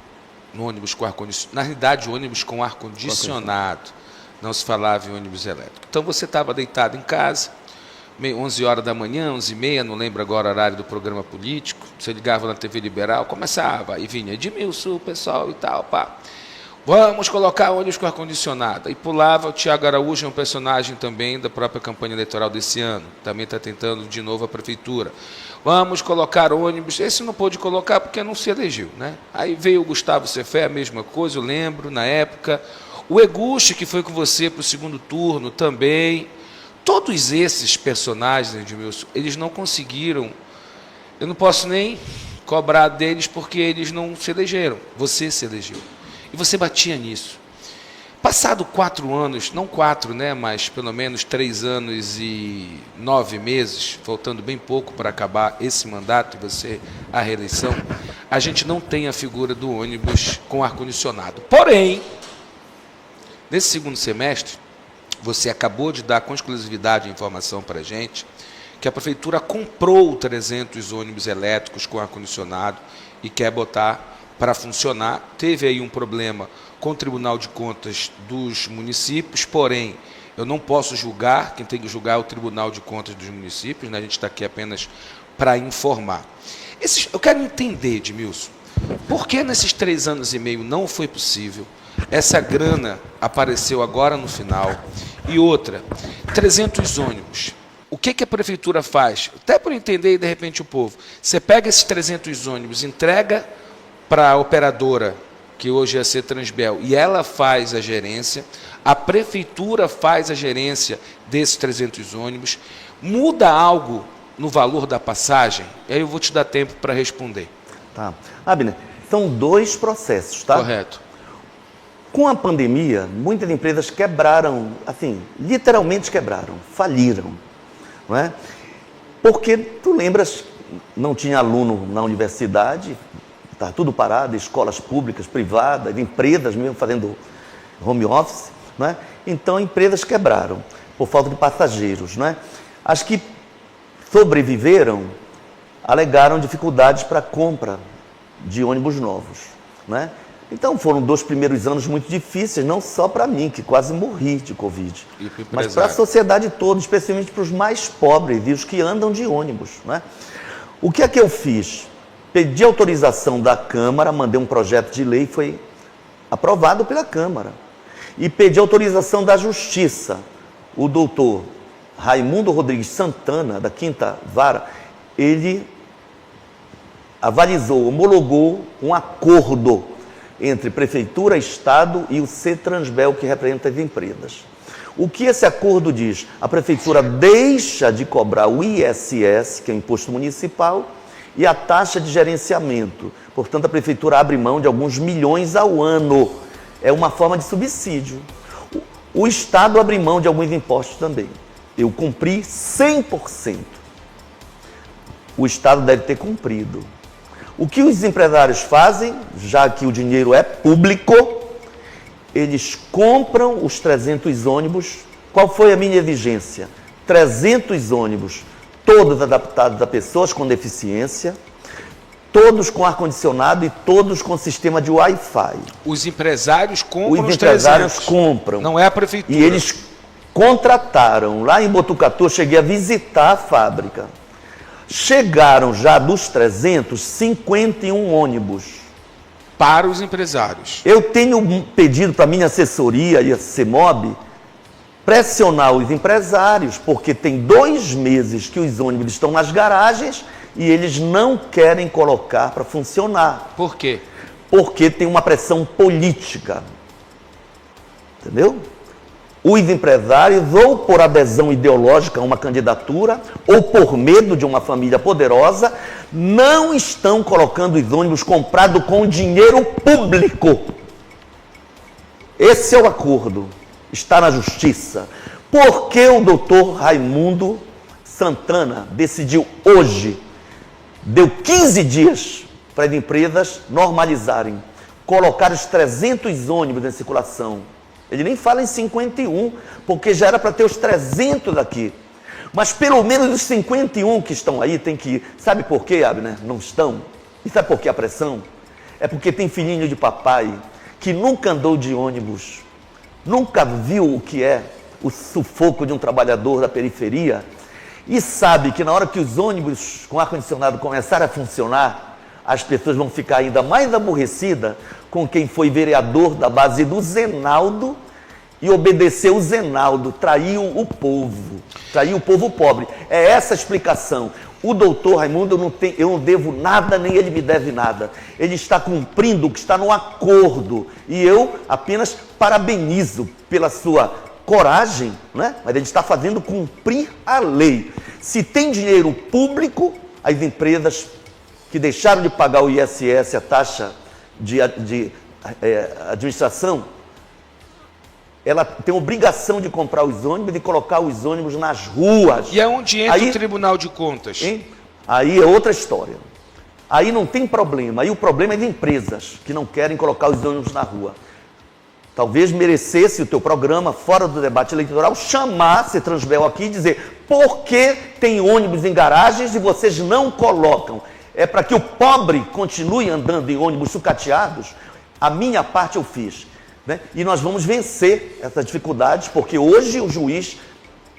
no ônibus com ar-condicionado. Na realidade, ônibus com ar-condicionado, não se falava em ônibus elétrico. Então você estava deitado em casa, 11 horas da manhã, 11h30, não lembro agora o horário do programa político, você ligava na TV Liberal, começava, e vinha Edmilson, o pessoal e tal, pá. Vamos colocar ônibus com ar-condicionado. E pulava o Tiago Araújo, é um personagem também da própria campanha eleitoral desse ano, também está tentando de novo a prefeitura. Vamos colocar ônibus, esse não pôde colocar porque não se elegeu, né? Aí veio o Gustavo Cefé, a mesma coisa, eu lembro, na época. O Eguchi, que foi com você para o segundo turno também. Todos esses personagens, Edmilson, eles não conseguiram, eu não posso nem cobrar deles porque eles não se elegeram, você se elegeu. E você batia nisso. Passado 4 anos, não 4, né, mas pelo menos 3 anos e 9 meses, faltando bem pouco para acabar esse mandato e você a reeleição, a gente não tem a figura do ônibus com ar-condicionado. Porém, nesse segundo semestre, você acabou de dar com exclusividade a informação para a gente que a Prefeitura comprou 300 ônibus elétricos com ar-condicionado e quer botar para funcionar. Teve aí um problema com o Tribunal de Contas dos municípios, porém, eu não posso julgar, quem tem que julgar é o Tribunal de Contas dos municípios, né? A gente está aqui apenas para informar. Eu quero entender, Edmilson, por que nesses 3 anos e meio não foi possível? Essa grana apareceu agora no final. E outra, 300 ônibus. O que a Prefeitura faz? Até para entender, de repente, o povo. Você pega esses 300 ônibus, entrega para a operadora, que hoje é a CETRANSBEL, e ela faz a gerência, a Prefeitura faz a gerência desses 300 ônibus, muda algo no valor da passagem? E aí eu vou te dar tempo para responder. Tá. Abner, são 2 processos, tá? Correto. Com a pandemia, muitas empresas quebraram, assim, literalmente quebraram, faliram, não é? Porque, tu lembras, não tinha aluno na universidade, está tudo parado, escolas públicas, privadas, empresas mesmo fazendo home office, não é? Então, empresas quebraram por falta de passageiros, não é? As que sobreviveram alegaram dificuldades para a compra de ônibus novos, não é? Então, foram 2 primeiros anos muito difíceis, não só para mim, que quase morri de Covid, mas para a sociedade toda, especialmente para os mais pobres e os que andam de ônibus, não é? O que é que eu fiz? Pedi autorização da Câmara, mandei um projeto de lei, foi aprovado pela Câmara. E pedi autorização da Justiça. O doutor Raimundo Rodrigues Santana, da 5ª Vara, ele avalizou, homologou um acordo entre Prefeitura, Estado e o CETRANSBEL, que representa as empresas. O que esse acordo diz? A Prefeitura deixa de cobrar o ISS, que é o Imposto Municipal, e a taxa de gerenciamento. Portanto, a Prefeitura abre mão de alguns milhões ao ano. É uma forma de subsídio. O Estado abre mão de alguns impostos também. Eu cumpri 100%. O Estado deve ter cumprido. O que os empresários fazem, já que o dinheiro é público, eles compram os 300 ônibus. Qual foi a minha exigência? 300 ônibus, todos adaptados a pessoas com deficiência, todos com ar-condicionado e todos com sistema de Wi-Fi. Os empresários compram os empresários compram. Não é a Prefeitura. E eles contrataram. Lá em Botucatu, eu cheguei a visitar a fábrica. Chegaram já dos 300, 51 ônibus. Para os empresários. Eu tenho pedido para a minha assessoria e a CEMOB pressionar os empresários, porque tem 2 meses que os ônibus estão nas garagens e eles não querem colocar para funcionar. Por quê? Porque tem uma pressão política. Entendeu? Os empresários, ou por adesão ideológica a uma candidatura, ou por medo de uma família poderosa, não estão colocando os ônibus comprados com dinheiro público. Esse é o acordo. Está na Justiça. Por que o doutor Raimundo Santana decidiu hoje, deu 15 dias para as empresas normalizarem, colocar os 300 ônibus em circulação? Ele nem fala em 51, porque já era para ter os 300 aqui. Mas pelo menos os 51 que estão aí tem que ir. Sabe por quê, Abner? Não estão? E sabe por que a pressão? É porque tem filhinho de papai que nunca andou de ônibus, nunca viu o que é o sufoco de um trabalhador da periferia e sabe que na hora que os ônibus com ar-condicionado começarem a funcionar, as pessoas vão ficar ainda mais aborrecidas com quem foi vereador da base do Zenaldo e obedeceu o Zenaldo, traiu o povo pobre. É essa a explicação. O doutor Raimundo, eu não devo nada, nem ele me deve nada. Ele está cumprindo o que está no acordo. E eu apenas parabenizo pela sua coragem, né? Mas ele está fazendo cumprir a lei. Se tem dinheiro público, as empresas que deixaram de pagar o ISS, a taxa de administração, ela tem obrigação de comprar os ônibus e colocar os ônibus nas ruas. E é onde entra o Tribunal de Contas? Hein? Aí é outra história. Aí não tem problema. Aí o problema é de empresas que não querem colocar os ônibus na rua. Talvez merecesse o teu programa, fora do debate eleitoral, chamar Cetransbel aqui e dizer por que tem ônibus em garagens e vocês não colocam. É para que o pobre continue andando em ônibus sucateados? A minha parte eu fiz. Né? E nós vamos vencer essas dificuldades, porque hoje o juiz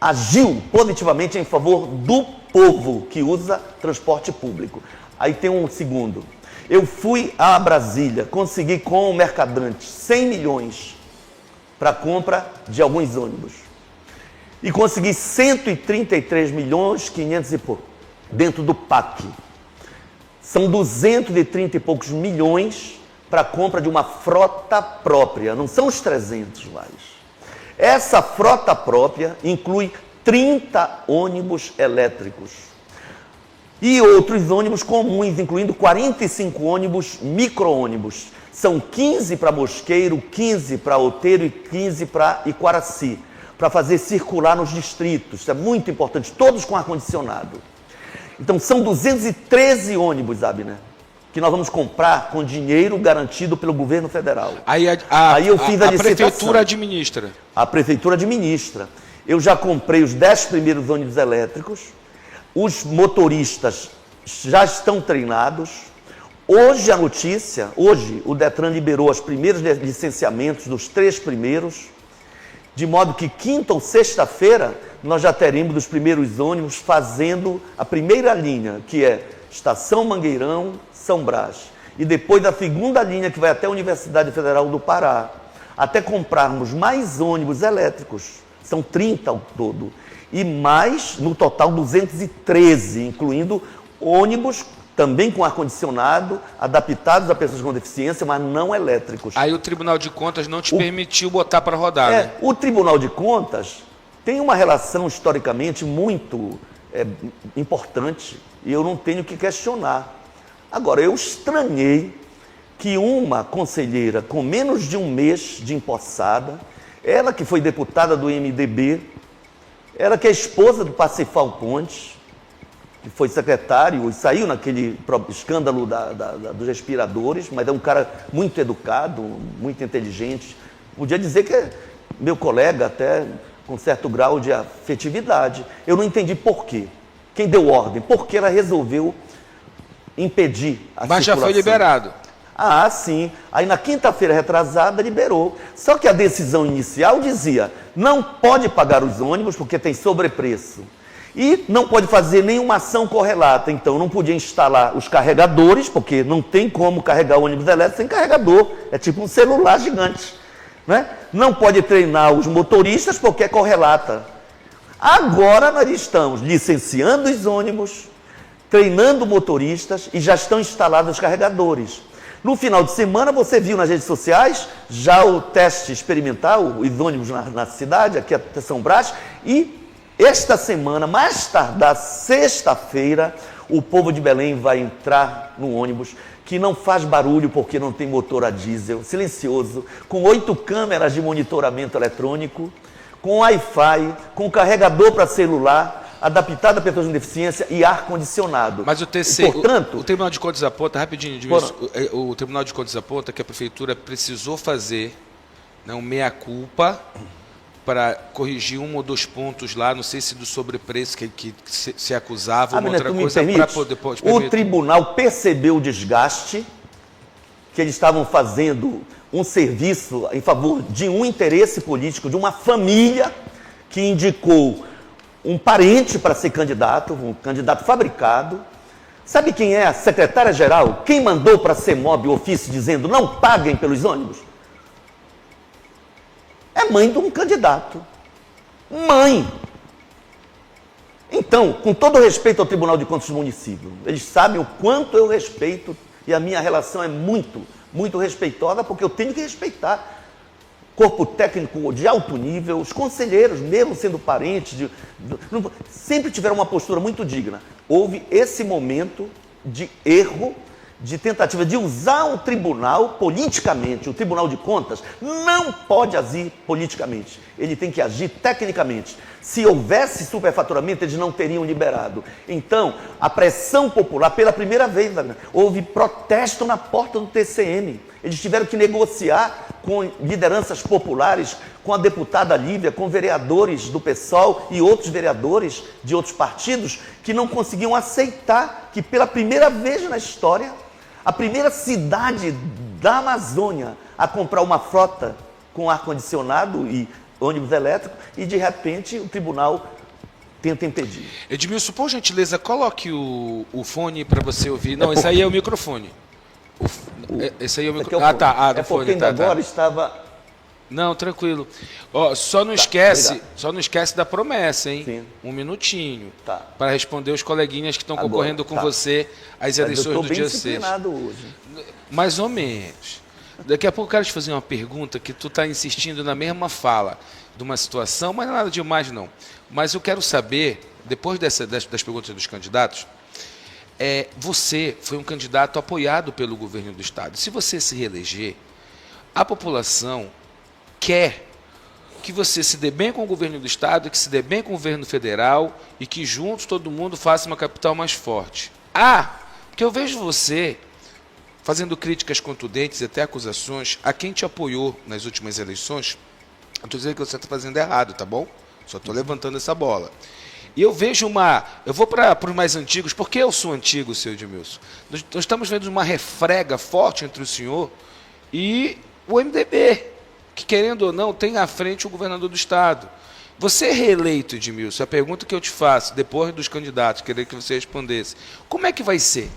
agiu positivamente em favor do povo que usa transporte público. Aí tem um segundo. Eu fui a Brasília, consegui com o Mercadante 100 milhões para a compra de alguns ônibus. E consegui 133 milhões, 500 e pouco, dentro do PAC. São 230 e poucos milhões para a compra de uma frota própria, não são os 300 mais. Essa frota própria inclui 30 ônibus elétricos. E outros ônibus comuns, incluindo 45 ônibus micro-ônibus. São 15 para Mosqueiro, 15 para Outeiro e 15 para Iquaraci, para fazer circular nos distritos. Isso é muito importante, todos com ar-condicionado. Então são 213 ônibus, Abner, que nós vamos comprar com dinheiro garantido pelo governo federal. Aí eu fiz a licitação. Prefeitura administra. A Prefeitura administra. Eu já comprei os 10 primeiros ônibus elétricos. Os motoristas já estão treinados. Hoje a notícia, hoje o Detran liberou os primeiros licenciamentos dos 3 primeiros, de modo que quinta ou sexta-feira nós já teremos os primeiros ônibus fazendo a primeira linha, que é Estação Mangueirão, São Brás. E depois a segunda linha, que vai até a Universidade Federal do Pará, até comprarmos mais ônibus elétricos. São 30 ao todo. E mais, no total, 213, incluindo ônibus também com ar-condicionado, adaptados a pessoas com deficiência, mas não elétricos. Aí o Tribunal de Contas não te permitiu botar para rodar, né? O Tribunal de Contas tem uma relação historicamente muito importante e eu não tenho que questionar. Agora, eu estranhei que uma conselheira com menos de um mês de empossada, ela que foi deputada do MDB, ela que é esposa do Pacifal Pontes, que foi secretário e saiu naquele escândalo dos respiradores, mas é um cara muito educado, muito inteligente. Podia dizer que é meu colega até com certo grau de afetividade. Eu não entendi por quê. Quem deu ordem? Por que ela resolveu impedir a circulação? Mas já foi liberado. Ah, sim. Aí na quinta-feira retrasada liberou. Só que a decisão inicial dizia, não pode pagar os ônibus porque tem sobrepreço. E não pode fazer nenhuma ação correlata. Então não podia instalar os carregadores, porque não tem como carregar ônibus elétrico sem carregador. É tipo um celular gigante. Né? Não pode treinar os motoristas porque é correlata. Agora nós estamos licenciando os ônibus, treinando motoristas e já estão instalados os carregadores. No final de semana, você viu nas redes sociais já o teste experimental, os ônibus na cidade, aqui até São Brás, e esta semana, mais tardar, sexta-feira, o povo de Belém vai entrar no ônibus, que não faz barulho porque não tem motor a diesel, silencioso, com 8 câmeras de monitoramento eletrônico, com Wi-Fi, com carregador para celular, adaptado a pessoas com deficiência e ar-condicionado. Mas o TC, o Tribunal de Contas aponta, rapidinho, o Tribunal de Contas aponta que a Prefeitura precisou fazer um meia-culpa para corrigir 1 ou 2 pontos lá, não sei se do sobrepreço que se acusava, uma outra coisa, para poder... O tribunal percebeu o desgaste, que eles estavam fazendo um serviço em favor de um interesse político, de uma família que indicou um parente para ser candidato, um candidato fabricado. Sabe quem é a secretária-geral? Quem mandou para a CEMOB o ofício dizendo não paguem pelos ônibus? É mãe de um candidato. Mãe! Então, com todo respeito ao Tribunal de Contas do município, eles sabem o quanto eu respeito e a minha relação é muito, muito respeitosa, porque eu tenho que respeitar corpo técnico de alto nível, os conselheiros, mesmo sendo parentes, sempre tiveram uma postura muito digna. Houve esse momento de erro de tentativa de usar o tribunal politicamente. O Tribunal de Contas não pode agir politicamente. Ele tem que agir tecnicamente. Se houvesse superfaturamento, eles não teriam liberado. Então, a pressão popular, pela primeira vez, houve protesto na porta do TCM. Eles tiveram que negociar com lideranças populares, com a deputada Lívia, com vereadores do PSOL e outros vereadores de outros partidos que não conseguiam aceitar que, pela primeira vez na história, a primeira cidade da Amazônia a comprar uma frota com ar-condicionado e ônibus elétrico, e de repente o tribunal tenta impedir. Edmilson, por gentileza, coloque o fone para você ouvir. Não, esse aí é o microfone. Esse aí é o microfone. Ah, tá. Do fone. Porque ainda agora estava... Não, tranquilo. Ó, só não esquece da promessa, hein? Sim. Um minutinho. Tá. Para responder os coleguinhas que estão concorrendo com você às eleições do dia 6. Eu estou bem disciplinado hoje. Mais ou menos. Daqui a pouco eu quero te fazer uma pergunta que tu está insistindo na mesma fala de uma situação, mas não é nada demais não. Mas eu quero saber, depois das perguntas dos candidatos, você foi um candidato apoiado pelo governo do Estado. Se você se reeleger, a população quer que você se dê bem com o governo do Estado, que se dê bem com o governo federal e que juntos todo mundo faça uma capital mais forte. Porque eu vejo você fazendo críticas contundentes e até acusações a quem te apoiou nas últimas eleições. Eu estou dizendo que você está fazendo errado, tá bom? Só estou levantando essa bola. E eu vejo eu vou para os mais antigos, porque eu sou antigo, seu Edmilson. Nós estamos vendo uma refrega forte entre o senhor e o MDB, que, querendo ou não, tem à frente o governador do Estado. Você é reeleito, Edmilson, a pergunta que eu te faço, depois dos candidatos, queria que você respondesse. Como é que vai ser?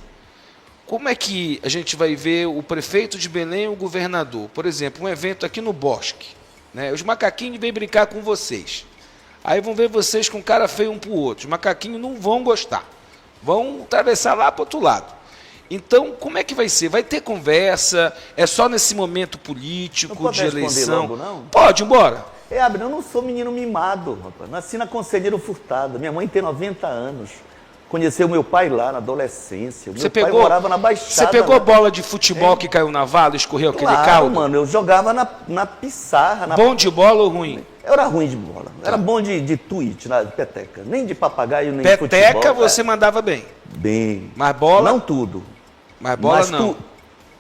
Como é que a gente vai ver o prefeito de Belém e o governador? Por exemplo, um evento aqui no Bosque. Né? Os macaquinhos vêm brincar com vocês. Aí vão ver vocês com cara feio um para o outro. Os macaquinhos não vão gostar. Vão atravessar lá para o outro lado. Então, como é que vai ser? Vai ter conversa? É só nesse momento político, de eleição? Logo, não? Pode, embora. Abner, eu não sou menino mimado, rapaz. Nasci na Conselheiro Furtado. Minha mãe tem 90 anos. Conheceu meu pai lá na adolescência. Meu pai morava na Baixada. Você pegou bola de futebol que caiu na vala, escorreu aquele caldo? Mano, eu jogava na pissarra. Bom de bola ou ruim? Eu era ruim de bola. Era bom de tweet, de peteca. Nem de papagaio, nem de futebol. Peteca você mandava bem? Bem. Mas bola? Não tudo. Mas bola não.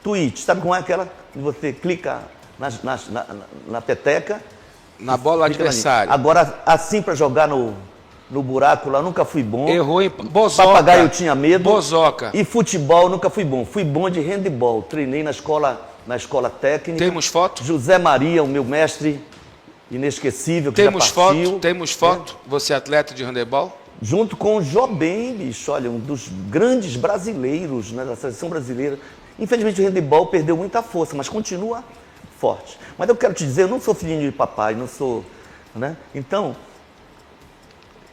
Tweet, sabe como é aquela? Você clica na peteca. Na bola adversária. Agora, assim para jogar no buraco lá, nunca fui bom. Errou em bozoca. Papagaio eu tinha medo. Bozoca. E futebol nunca fui bom. Fui bom de handebol. Treinei na escola técnica. Temos foto? José Maria, o meu mestre inesquecível, que Temos já partiu. Temos foto? Você é atleta de handebol? Junto com o Jobim, bicho, olha, um dos grandes brasileiros, né, da seleção brasileira. Infelizmente o handebol perdeu muita força, mas continua forte. Mas eu quero te dizer, eu não sou filhinho de papai, não sou, né? Então,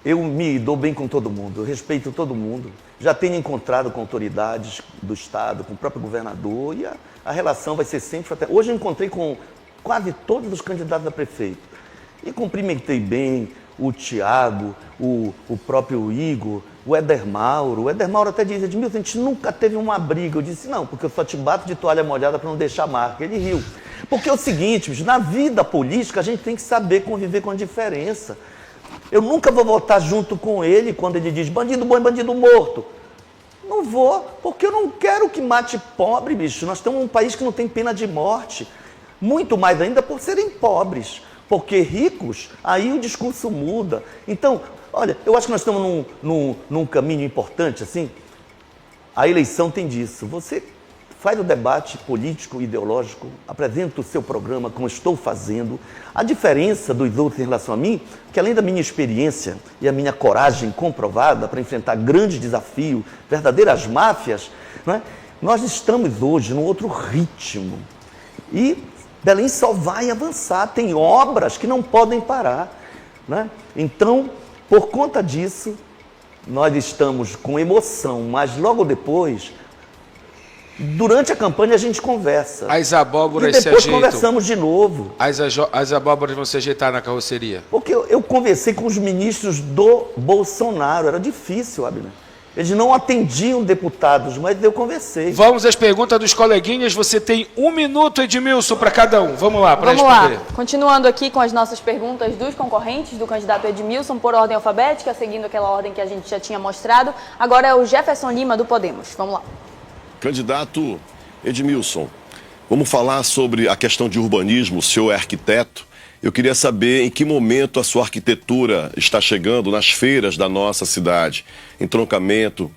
eu me dou bem com todo mundo, eu respeito todo mundo. Já tenho encontrado com autoridades do Estado, com o próprio governador, e a relação vai ser sempre fraterna. Hoje eu encontrei com quase todos os candidatos a prefeito. E cumprimentei bem o Tiago, o próprio Igor, o Éder Mauro. O Éder Mauro até diz, Edmilson, a gente nunca teve uma briga. Eu disse, não, porque eu só te bato de toalha molhada para não deixar marca. Ele riu. Porque é o seguinte, bicho, na vida política a gente tem que saber conviver com a diferença. Eu nunca vou votar junto com ele quando ele diz bandido bom e bandido morto. Não vou, porque eu não quero que mate pobre, bicho. Nós temos um país que não tem pena de morte. Muito mais ainda por serem pobres. Porque ricos, aí o discurso muda. Então, olha, eu acho que nós estamos num caminho importante, assim. A eleição tem disso. Você faz o debate político, ideológico, apresenta o seu programa, como estou fazendo. A diferença dos outros em relação a mim, que além da minha experiência e a minha coragem comprovada para enfrentar grandes desafios, verdadeiras máfias, né, nós estamos hoje num outro ritmo. E Belém só vai avançar, tem obras que não podem parar, né? Então, por conta disso, nós estamos com emoção, mas logo depois, durante a campanha a gente conversa. As abóboras e depois conversamos de novo. As abóboras vão se ajeitar na carroceria? Porque eu conversei com os ministros do Bolsonaro, era difícil, Abner. Eles não atendiam deputados, mas eu conversei. Vamos às perguntas dos coleguinhas. Você tem 1 minuto, Edmilson, para cada um. Vamos lá, para responder. Vamos lá. Continuando aqui com as nossas perguntas dos concorrentes, do candidato Edmilson, por ordem alfabética, seguindo aquela ordem que a gente já tinha mostrado. Agora é o Jefferson Lima, do Podemos. Vamos lá. Candidato Edmilson, vamos falar sobre a questão de urbanismo. O senhor é arquiteto. Eu queria saber em que momento a sua arquitetura está chegando nas feiras da nossa cidade. Entroncamento,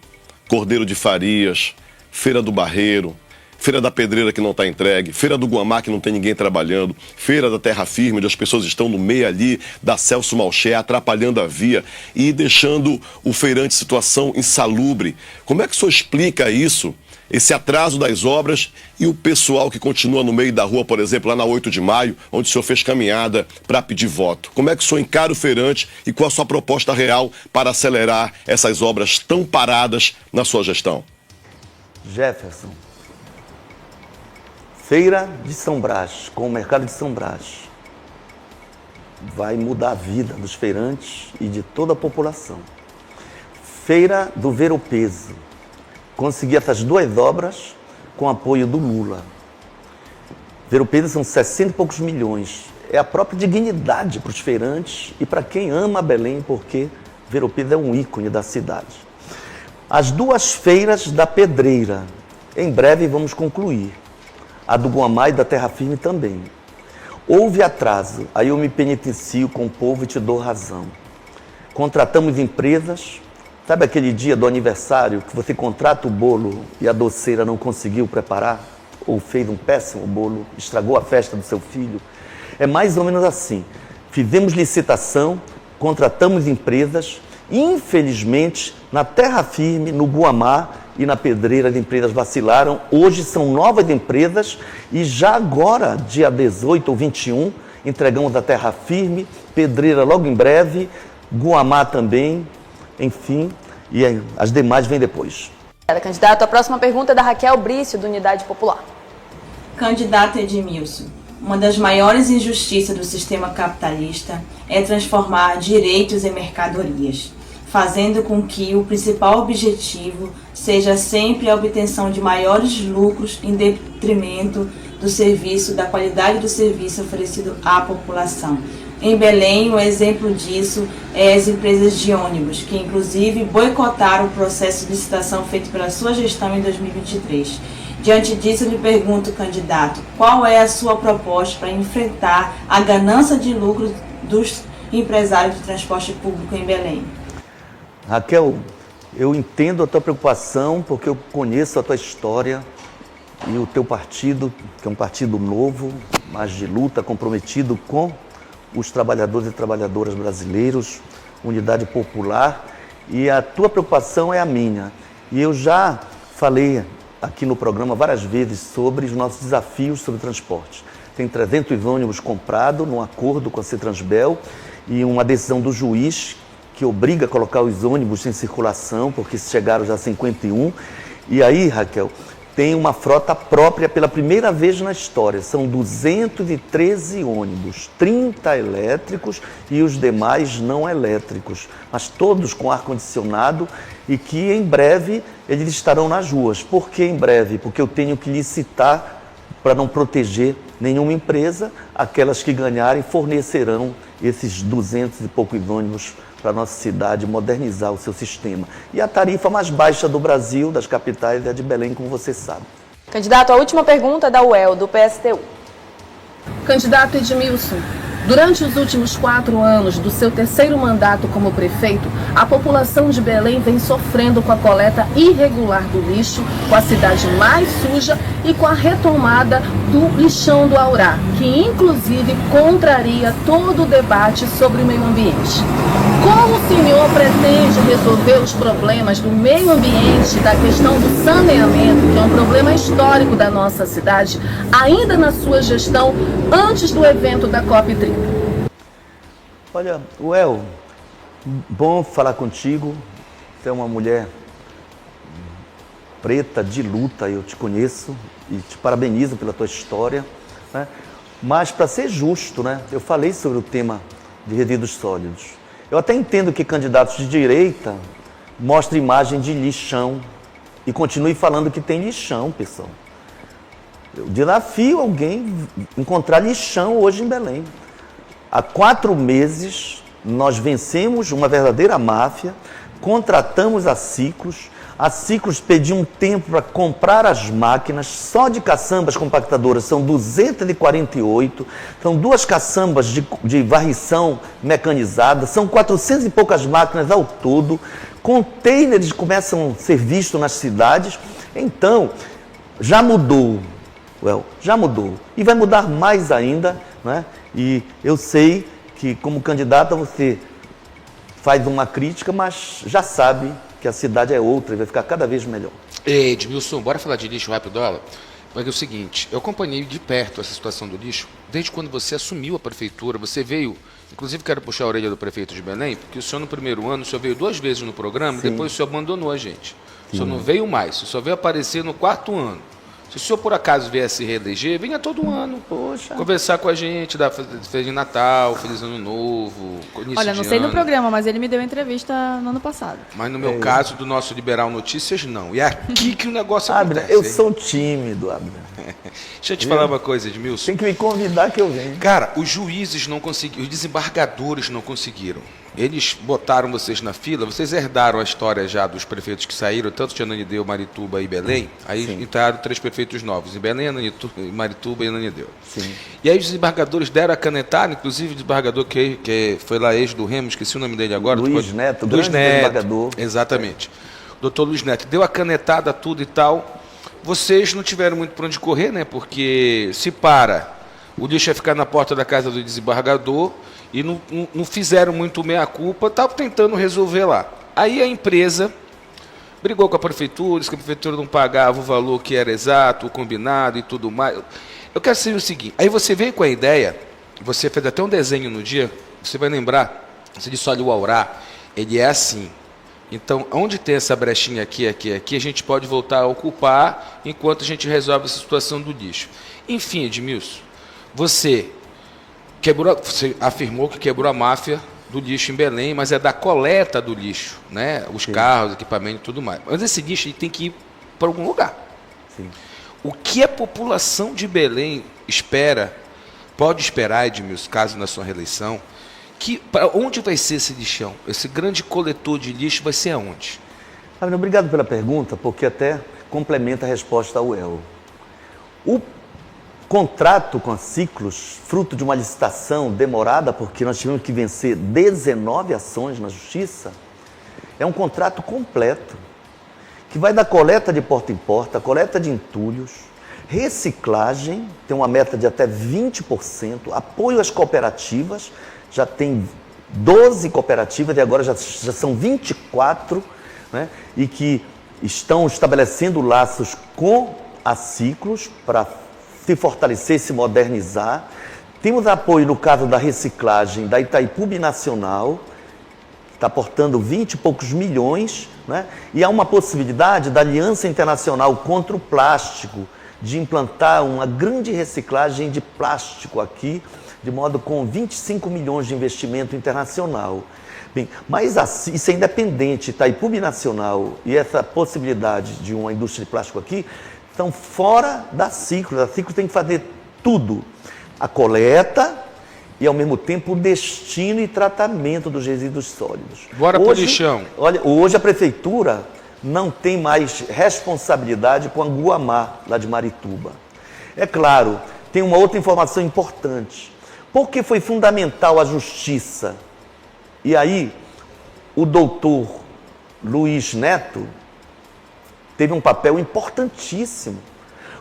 Cordeiro de Farias, Feira do Barreiro, Feira da Pedreira que não está entregue, Feira do Guamá que não tem ninguém trabalhando, Feira da Terra Firme, onde as pessoas estão no meio ali da Celso Malcher, atrapalhando a via e deixando o feirante em situação insalubre. Como é que o senhor explica isso? Esse atraso das obras e o pessoal que continua no meio da rua, por exemplo, lá na 8 de maio, onde o senhor fez caminhada para pedir voto. Como é que o senhor encara o feirante e qual a sua proposta real para acelerar essas obras tão paradas na sua gestão? Jefferson, Feira de São Brás, com o mercado de São Brás, vai mudar a vida dos feirantes e de toda a população. Feira do Ver-o-Peso. Consegui essas 2 obras com apoio do Lula. Ver-o-Peso são 60 e poucos milhões. É a própria dignidade para os feirantes e para quem ama Belém, porque Ver-o-Peso é um ícone da cidade. As 2 feiras da Pedreira, em breve vamos concluir. A do Guamá e da Terra Firme também. Houve atraso, aí eu me penitencio com o povo e te dou razão. Contratamos empresas. Sabe aquele dia do aniversário que você contrata o bolo e a doceira não conseguiu preparar? Ou fez um péssimo bolo, estragou a festa do seu filho? É mais ou menos assim. Fizemos licitação, contratamos empresas. Infelizmente, na Terra Firme, no Guamá e na Pedreira, as empresas vacilaram. Hoje são novas empresas e já agora, dia 18 ou 21, entregamos a Terra Firme, Pedreira logo em breve, Guamá também. Enfim, e as demais vêm depois. Candidato, a próxima pergunta é da Raquel Brício, do Unidade Popular. Candidato Edmilson, uma das maiores injustiças do sistema capitalista é transformar direitos em mercadorias, fazendo com que o principal objetivo seja sempre a obtenção de maiores lucros em detrimento do serviço, da qualidade do serviço oferecido à população. Em Belém, um exemplo disso é as empresas de ônibus, que inclusive boicotaram o processo de licitação feito pela sua gestão em 2023. Diante disso, eu lhe pergunto, candidato, qual é a sua proposta para enfrentar a ganância de lucro dos empresários de transporte público em Belém? Raquel, eu entendo a tua preocupação, porque eu conheço a tua história e o teu partido, que é um partido novo, mas de luta, comprometido com os trabalhadores e trabalhadoras brasileiros, Unidade Popular, e a tua preocupação é a minha. E eu já falei aqui no programa várias vezes sobre os nossos desafios sobre transporte. Tem 300 ônibus comprados num acordo com a Cetransbel e uma decisão do juiz que obriga a colocar os ônibus em circulação, porque chegaram já a 51. E aí, Raquel, tem uma frota própria pela primeira vez na história. São 213 ônibus, 30 elétricos e os demais não elétricos, mas todos com ar-condicionado e que em breve eles estarão nas ruas. Por que em breve? Porque eu tenho que licitar para não proteger nenhuma empresa. Aquelas que ganharem fornecerão esses 200 e poucos ônibus para a nossa cidade, modernizar o seu sistema. E a tarifa mais baixa do Brasil, das capitais, é a de Belém, como você sabe. Candidato, a última pergunta é da UEL, do PSTU. Candidato Edmilson, durante os últimos 4 anos do seu 3º mandato como prefeito, a população de Belém vem sofrendo com a coleta irregular do lixo, com a cidade mais suja e com a retomada do lixão do Aurá, que inclusive contraria todo o debate sobre o meio ambiente. Como o senhor pretende resolver os problemas do meio ambiente, da questão do saneamento, que é um problema histórico da nossa cidade, ainda na sua gestão, antes do evento da COP30? Olha, Uel, bom falar contigo. Você é uma mulher preta, de luta, eu te conheço e te parabenizo pela tua história, né? Mas, para ser justo, né, eu falei sobre o tema de resíduos sólidos. Eu até entendo que candidatos de direita mostra imagem de lixão e continue falando que tem lixão, pessoal. Eu desafio alguém a encontrar lixão hoje em Belém. Há 4 meses, nós vencemos uma verdadeira máfia, contratamos a Ciclos pediu um tempo para comprar as máquinas, só de caçambas compactadoras são 248, são 2 caçambas de varrição mecanizada, são 400 e poucas máquinas ao todo, containers começam a ser vistos nas cidades, então já mudou, já mudou, e vai mudar mais ainda, né? E eu sei que como candidata você faz uma crítica, mas já sabe que a cidade é outra e vai ficar cada vez melhor. Edmilson, bora falar de lixo rápido, Mas é o seguinte, eu acompanhei de perto essa situação do lixo, desde quando você assumiu a prefeitura, você veio, inclusive quero puxar a orelha do prefeito de Belém, porque o senhor no primeiro ano, o senhor veio 2 vezes no programa, e depois o senhor abandonou a gente. O senhor não veio mais, o senhor veio aparecer no 4º ano. Se o senhor por acaso viesse se reeleger, venha todo ano. Poxa. Conversar com a gente, dar Feliz Natal, Feliz Ano Novo, início Olha, não sei no programa, mas ele me deu entrevista no ano passado. Mas no meu caso, do nosso Liberal Notícias, não. E é aqui que o negócio Abner, acontece. eu sou tímido, Abner. Deixa eu te falar uma coisa, Edmilson. Tem que me convidar que eu venho. Cara, os juízes não conseguiram, os desembargadores não conseguiram. Eles botaram vocês na fila, vocês herdaram a história já dos prefeitos que saíram, tanto de Ananindeua, Marituba e Belém. Aí entraram 3 prefeitos novos, em Belém, Marituba e Ananindeua. Sim. E aí os desembargadores deram a canetada, inclusive o desembargador que foi lá, ex do Remo, esqueci o nome dele agora. Luiz Neto, Luiz grande Neto, desembargador. exatamente. Doutor Luiz Neto, deu a canetada, tudo e tal. Vocês não tiveram muito para onde correr, né? Porque se para, o lixo ia ficar na porta da casa do desembargador e não fizeram muito meia-culpa, estavam tentando resolver lá. Aí a empresa brigou com a prefeitura, disse que a prefeitura não pagava o valor que era exato, o combinado e tudo mais. Eu quero saber o seguinte, aí você veio com a ideia, você fez até um desenho no dia, você vai lembrar, você disse, olha, o Aurá, ele é assim. Então, onde tem essa brechinha aqui, a gente pode voltar a ocupar enquanto a gente resolve essa situação do lixo. Enfim, Edmilson, você afirmou que quebrou a máfia do lixo em Belém, mas é da coleta do lixo, né? Os carros, equipamento e tudo mais. Mas esse lixo ele tem que ir para algum lugar. Sim. O que a população de Belém pode esperar, Edmilson, caso na sua reeleição, para onde vai ser esse lixão? Esse grande coletor de lixo vai ser aonde? Obrigado pela pergunta, porque até complementa a resposta ao El. O contrato com a Ciclos, fruto de uma licitação demorada, porque nós tivemos que vencer 19 ações na Justiça, é um contrato completo, que vai da coleta de porta em porta, coleta de entulhos, reciclagem, tem uma meta de até 20%, apoio às cooperativas, já tem 12 cooperativas e agora já são 24, né, e que estão estabelecendo laços com a Ciclos para se fortalecer, se modernizar. Temos apoio no caso da reciclagem da Itaipu Binacional, que está aportando 20 e poucos milhões, né, e há uma possibilidade da Aliança Internacional contra o Plástico, de implantar uma grande reciclagem de plástico aqui, de modo com 25 milhões de investimento internacional. Bem, mas isso é independente, Itaipu Binacional e essa possibilidade de uma indústria de plástico aqui estão fora da Ciclos. A Ciclos tem que fazer tudo, a coleta e ao mesmo tempo o destino e tratamento dos resíduos sólidos. Bora pro lixão. Olha, hoje a prefeitura não tem mais responsabilidade com a Guamá, lá de Marituba. É claro, tem uma outra informação importante. Porque foi fundamental a justiça. E aí, o doutor Luiz Neto teve um papel importantíssimo.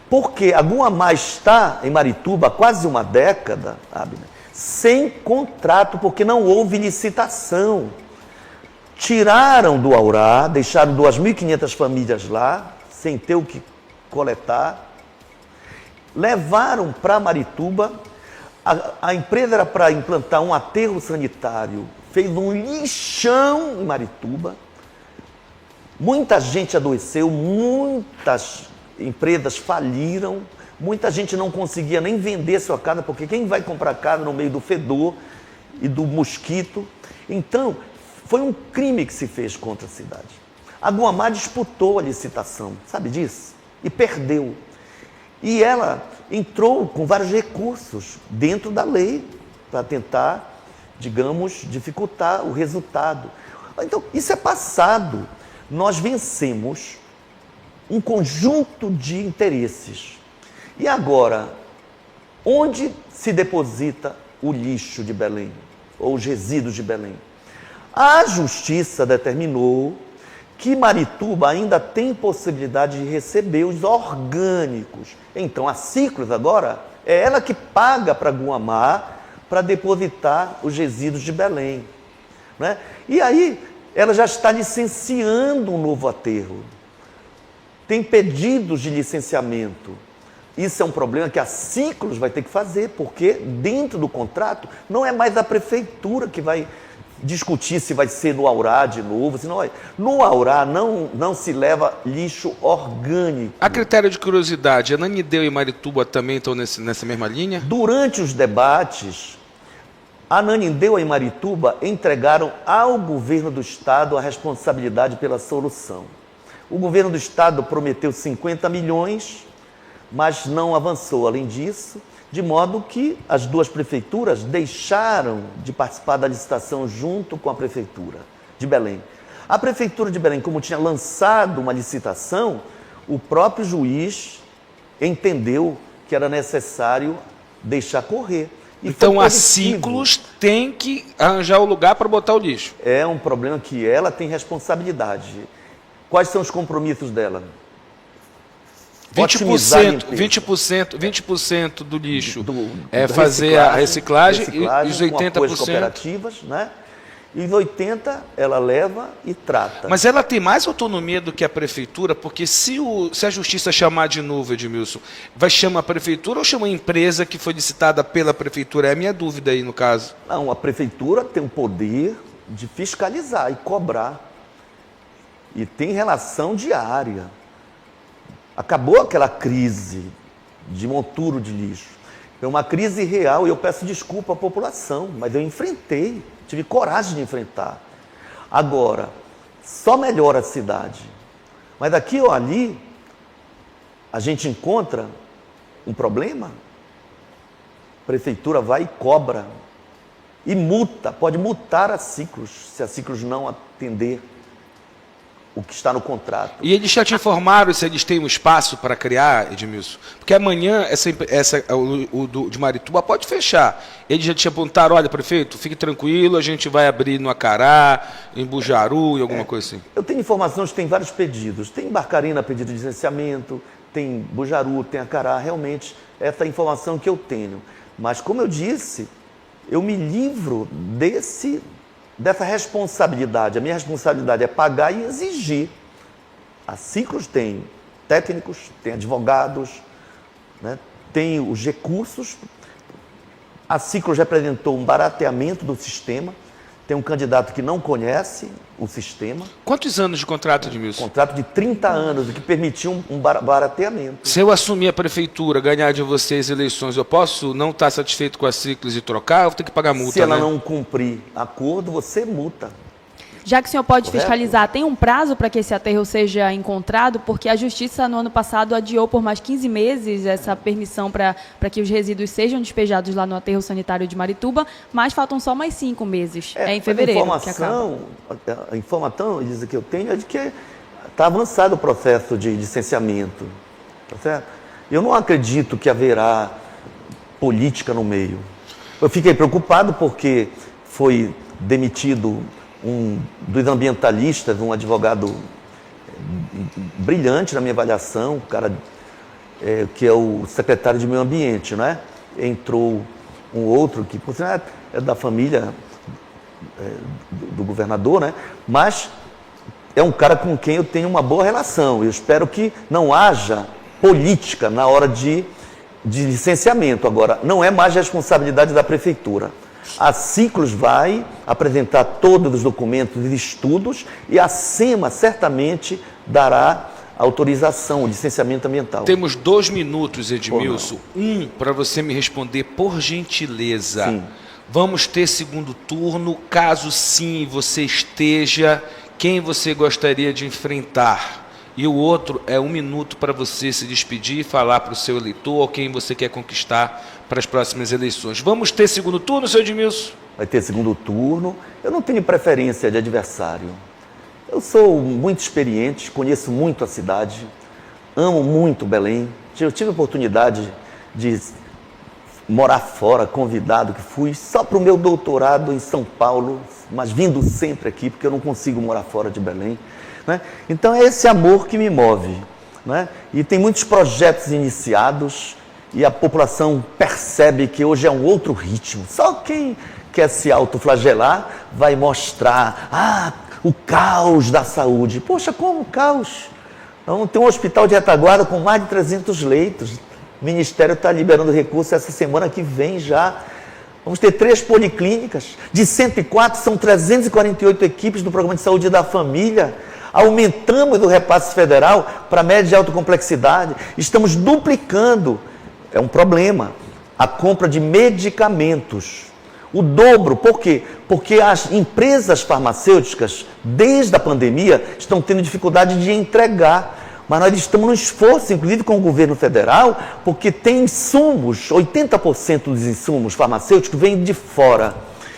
Porque a Guamá está em Marituba há quase uma década, Abner, sem contrato, porque não houve licitação. Tiraram do Aurá, deixaram 2.500 famílias lá, sem ter o que coletar. Levaram para Marituba. A empresa era para implantar um aterro sanitário, fez um lixão em Marituba. Muita gente adoeceu, muitas empresas faliram, muita gente não conseguia nem vender sua casa, porque quem vai comprar casa no meio do fedor e do mosquito? Então, foi um crime que se fez contra a cidade. A Guamá disputou a licitação, sabe disso? E perdeu. E ela entrou com vários recursos dentro da lei para tentar, digamos, dificultar o resultado. Então, isso é passado. Nós vencemos um conjunto de interesses. E agora, onde se deposita o lixo de Belém, ou os resíduos de Belém? A Justiça determinou que Marituba ainda tem possibilidade de receber os orgânicos. Então, a Ciclos agora é ela que paga para Guamá para depositar os resíduos de Belém, né? E aí, ela já está licenciando um novo aterro. Tem pedidos de licenciamento. Isso é um problema que a Ciclos vai ter que fazer, porque dentro do contrato não é mais a prefeitura que vai discutir se vai ser no Aurá de novo. Senão, no Aurá não se leva lixo orgânico. A critério de curiosidade, Ananindeua e Marituba também estão nessa mesma linha? Durante os debates, Ananindeua e Marituba entregaram ao governo do estado a responsabilidade pela solução. O governo do estado prometeu 50 milhões, mas não avançou além disso, de modo que as duas prefeituras deixaram de participar da licitação junto com a prefeitura de Belém. A prefeitura de Belém, como tinha lançado uma licitação, o próprio juiz entendeu que era necessário deixar correr. Então a Ciclos tem que arranjar o lugar para botar o lixo. É um problema que ela tem responsabilidade. Quais são os compromissos dela? 20% do lixo é fazer a reciclagem e os 80%... cooperativas, né? E os 80% ela leva e trata. Mas ela tem mais autonomia do que a prefeitura, porque se a justiça chamar de novo, Edmilson, vai chamar a prefeitura ou chama a empresa que foi licitada pela prefeitura? É a minha dúvida aí no caso. Não, a prefeitura tem o poder de fiscalizar e cobrar. E tem relação diária. Acabou aquela crise de monturo de lixo. É uma crise real e eu peço desculpa à população, mas eu enfrentei, tive coragem de enfrentar. Agora, só melhora a cidade. Mas daqui ou ali, a gente encontra um problema, a prefeitura vai e cobra. E multa, pode multar a Ciclos, se a Ciclos não atender o que está no contrato. E eles já te informaram se eles têm um espaço para criar, Edmilson? Porque amanhã o de Marituba pode fechar. Eles já te apontaram, olha, prefeito, fique tranquilo, a gente vai abrir no Acará, em Bujaru e alguma coisa assim. Eu tenho informações que tem vários pedidos. Tem Barcarena pedido de licenciamento, tem Bujaru, tem Acará, realmente essa é a informação que eu tenho. Mas como eu disse, eu me livro dessa responsabilidade. A minha responsabilidade é pagar e exigir. A Ciclos tem técnicos, tem advogados, né? Tem os recursos. A Ciclos representou um barateamento do sistema. Tem um candidato que não conhece o sistema. Quantos anos de contrato, Edmilson? Contrato de 30 anos, o que permitiu um barateamento. Se eu assumir a prefeitura, ganhar de vocês eleições, eu posso não estar satisfeito com a Ciclos e trocar? Eu vou ter que pagar multa, Se ela né? não cumprir acordo, você multa. Já que o senhor pode Correto? fiscalizar, tem um prazo para que esse aterro seja encontrado? Porque a Justiça, no ano passado, adiou por mais 15 meses essa permissão para que os resíduos sejam despejados lá no aterro sanitário de Marituba, mas faltam só mais 5 meses. É em fevereiro que acaba. A informação que eu tenho é de que está avançado o processo de licenciamento. Tá certo? Eu não acredito que haverá política no meio. Eu fiquei preocupado porque foi demitido um dos ambientalistas, um advogado brilhante na minha avaliação, o cara que é o secretário de Meio Ambiente, né? Entrou um outro que, por sinal, é da família do governador, né? Mas é um cara com quem eu tenho uma boa relação. Eu espero que não haja política na hora de licenciamento. Agora, não é mais responsabilidade da prefeitura. A Ciclos vai apresentar todos os documentos e estudos e a SEMA certamente dará autorização, o licenciamento ambiental. Temos 2 minutos, Edmilson. Para você me responder, por gentileza. Sim. Vamos ter segundo turno? Caso sim, você esteja... quem você gostaria de enfrentar. E o outro é 1 minuto para você se despedir e falar para o seu eleitor ou quem você quer conquistar para as próximas eleições. Vamos ter segundo turno, seu Edmilson? Vai ter segundo turno. Eu não tenho preferência de adversário. Eu sou muito experiente, conheço muito a cidade, amo muito Belém. Eu tive a oportunidade de morar fora, convidado que fui, só para o meu doutorado em São Paulo, mas vindo sempre aqui, porque eu não consigo morar fora de Belém. Né? Então é esse amor que me move. Né? E tem muitos projetos iniciados e a população percebe que hoje é um outro ritmo. Só quem quer se autoflagelar vai mostrar o caos da saúde. Poxa, como caos? Então, tem um hospital de retaguarda com mais de 300 leitos. O Ministério está liberando recursos essa semana que vem já. Vamos ter 3 policlínicas. De 104, são 348 equipes do Programa de Saúde da Família. Aumentamos o repasse federal para médias de alta complexidade. Estamos duplicando, é um problema, a compra de medicamentos. O dobro, por quê? Porque as empresas farmacêuticas, desde a pandemia, estão tendo dificuldade de entregar. Mas nós estamos no esforço, inclusive com o governo federal, porque tem insumos, 80% dos insumos farmacêuticos vêm de fora.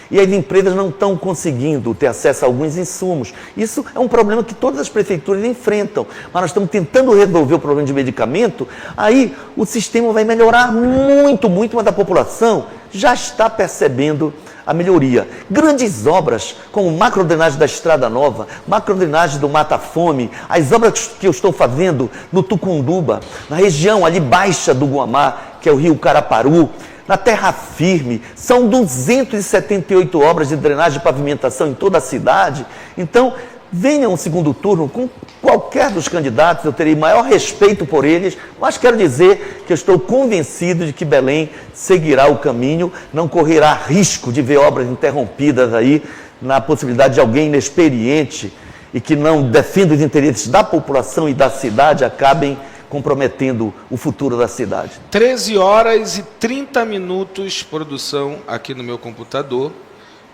E as empresas não estão conseguindo ter acesso a alguns insumos. Isso é um problema que todas as prefeituras enfrentam. Mas nós estamos tentando resolver o problema de medicamento, aí o sistema vai melhorar muito, muito, mas a população já está percebendo a melhoria. Grandes obras, como macrodrenagem da Estrada Nova, macrodrenagem do Mata Fome, as obras que eu estou fazendo no Tucunduba, na região ali baixa do Guamá, que é o rio Caraparu, na Terra Firme, são 278 obras de drenagem e pavimentação em toda a cidade. Então, venha um segundo turno com qualquer dos candidatos, eu terei maior respeito por eles, mas quero dizer que eu estou convencido de que Belém seguirá o caminho, não correrá risco de ver obras interrompidas aí, na possibilidade de alguém inexperiente e que não defenda os interesses da população e da cidade acabem comprometendo o futuro da cidade. 13h30, produção aqui no meu computador.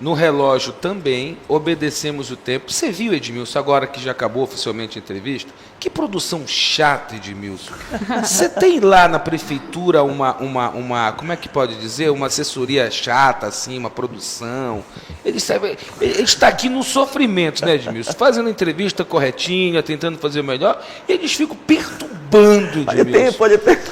No relógio também, obedecemos o tempo. Você viu, Edmilson, agora que já acabou oficialmente a entrevista? Que produção chata, Edmilson. Você tem lá na prefeitura uma como é que pode dizer? Uma assessoria chata, assim, uma produção. Ele está aqui no sofrimento, né, Edmilson? Fazendo entrevista corretinha, tentando fazer o melhor, e eles ficam perturbando, Edmilson.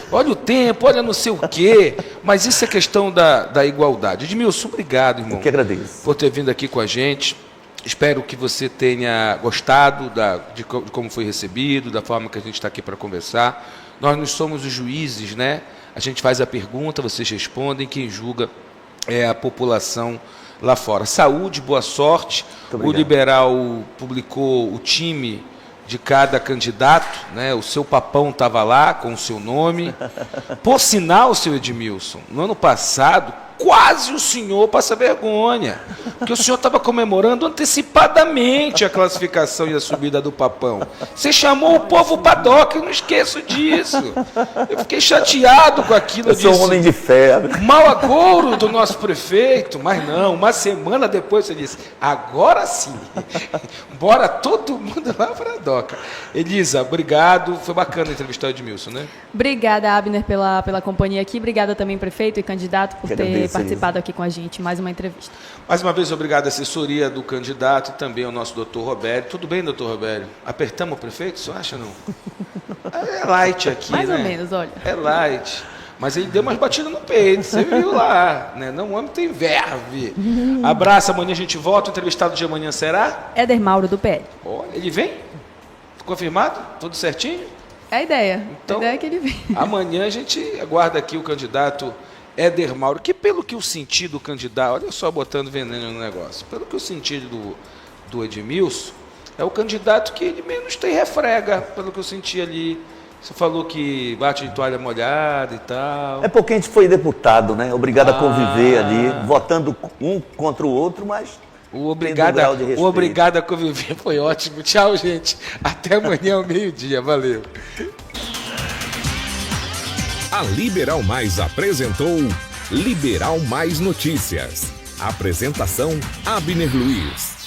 Olha o tempo, olha não sei o quê. Mas isso é questão da igualdade. Edmilson, obrigado, irmão. Eu que agradeço. Por ter vindo aqui com a gente. Espero que você tenha gostado de como foi recebido, da forma que a gente está aqui para conversar. Nós não somos os juízes, né? A gente faz a pergunta, vocês respondem, quem julga é a população lá fora. Saúde, boa sorte. O Liberal publicou o time de cada candidato, né? O seu papão estava lá com o seu nome. Por sinal, seu Edmilson, no ano passado, quase o senhor passa vergonha, porque o senhor estava comemorando antecipadamente a classificação e a subida do Papão. Você chamou o povo padoca, eu não esqueço disso. Eu fiquei chateado com aquilo. Eu sou um homem de fé. Mau agouro do nosso prefeito, mas não, uma semana depois você disse, agora sim, bora todo mundo lá para a doca. Elisa, obrigado, foi bacana entrevistar o Edmilson, né? Obrigada, Abner, pela companhia aqui, obrigada também, prefeito e candidato, por ter participado aqui com a gente, mais uma entrevista. Mais uma vez, obrigado à assessoria do candidato e também ao nosso doutor Robério. Tudo bem, doutor Robério? Apertamos o prefeito, você acha, não? É light aqui, mais né? ou menos, olha. É light. Mas ele deu umas batidas no peito, você viu lá, né? Não, o homem tem verve. Abraço, amanhã a gente volta. O entrevistado de amanhã será? Éder Mauro, do PL. Olha, ele vem? Confirmado? Tudo certinho? É a ideia. Então, a ideia é que ele vem. Amanhã a gente aguarda aqui o candidato Éder Mauro, que pelo que eu senti do candidato, olha só botando veneno no negócio, pelo que eu senti do Edmilson, é o candidato que ele menos tem refrega, pelo que eu senti ali. Você falou que bate de toalha molhada e tal. É porque a gente foi deputado, né? Obrigado a conviver ali, votando um contra o outro, mas o obrigado a conviver foi ótimo. Tchau, gente. Até amanhã ao meio-dia. Valeu. A Liberal Mais apresentou Liberal Mais Notícias. Apresentação Abner Luiz.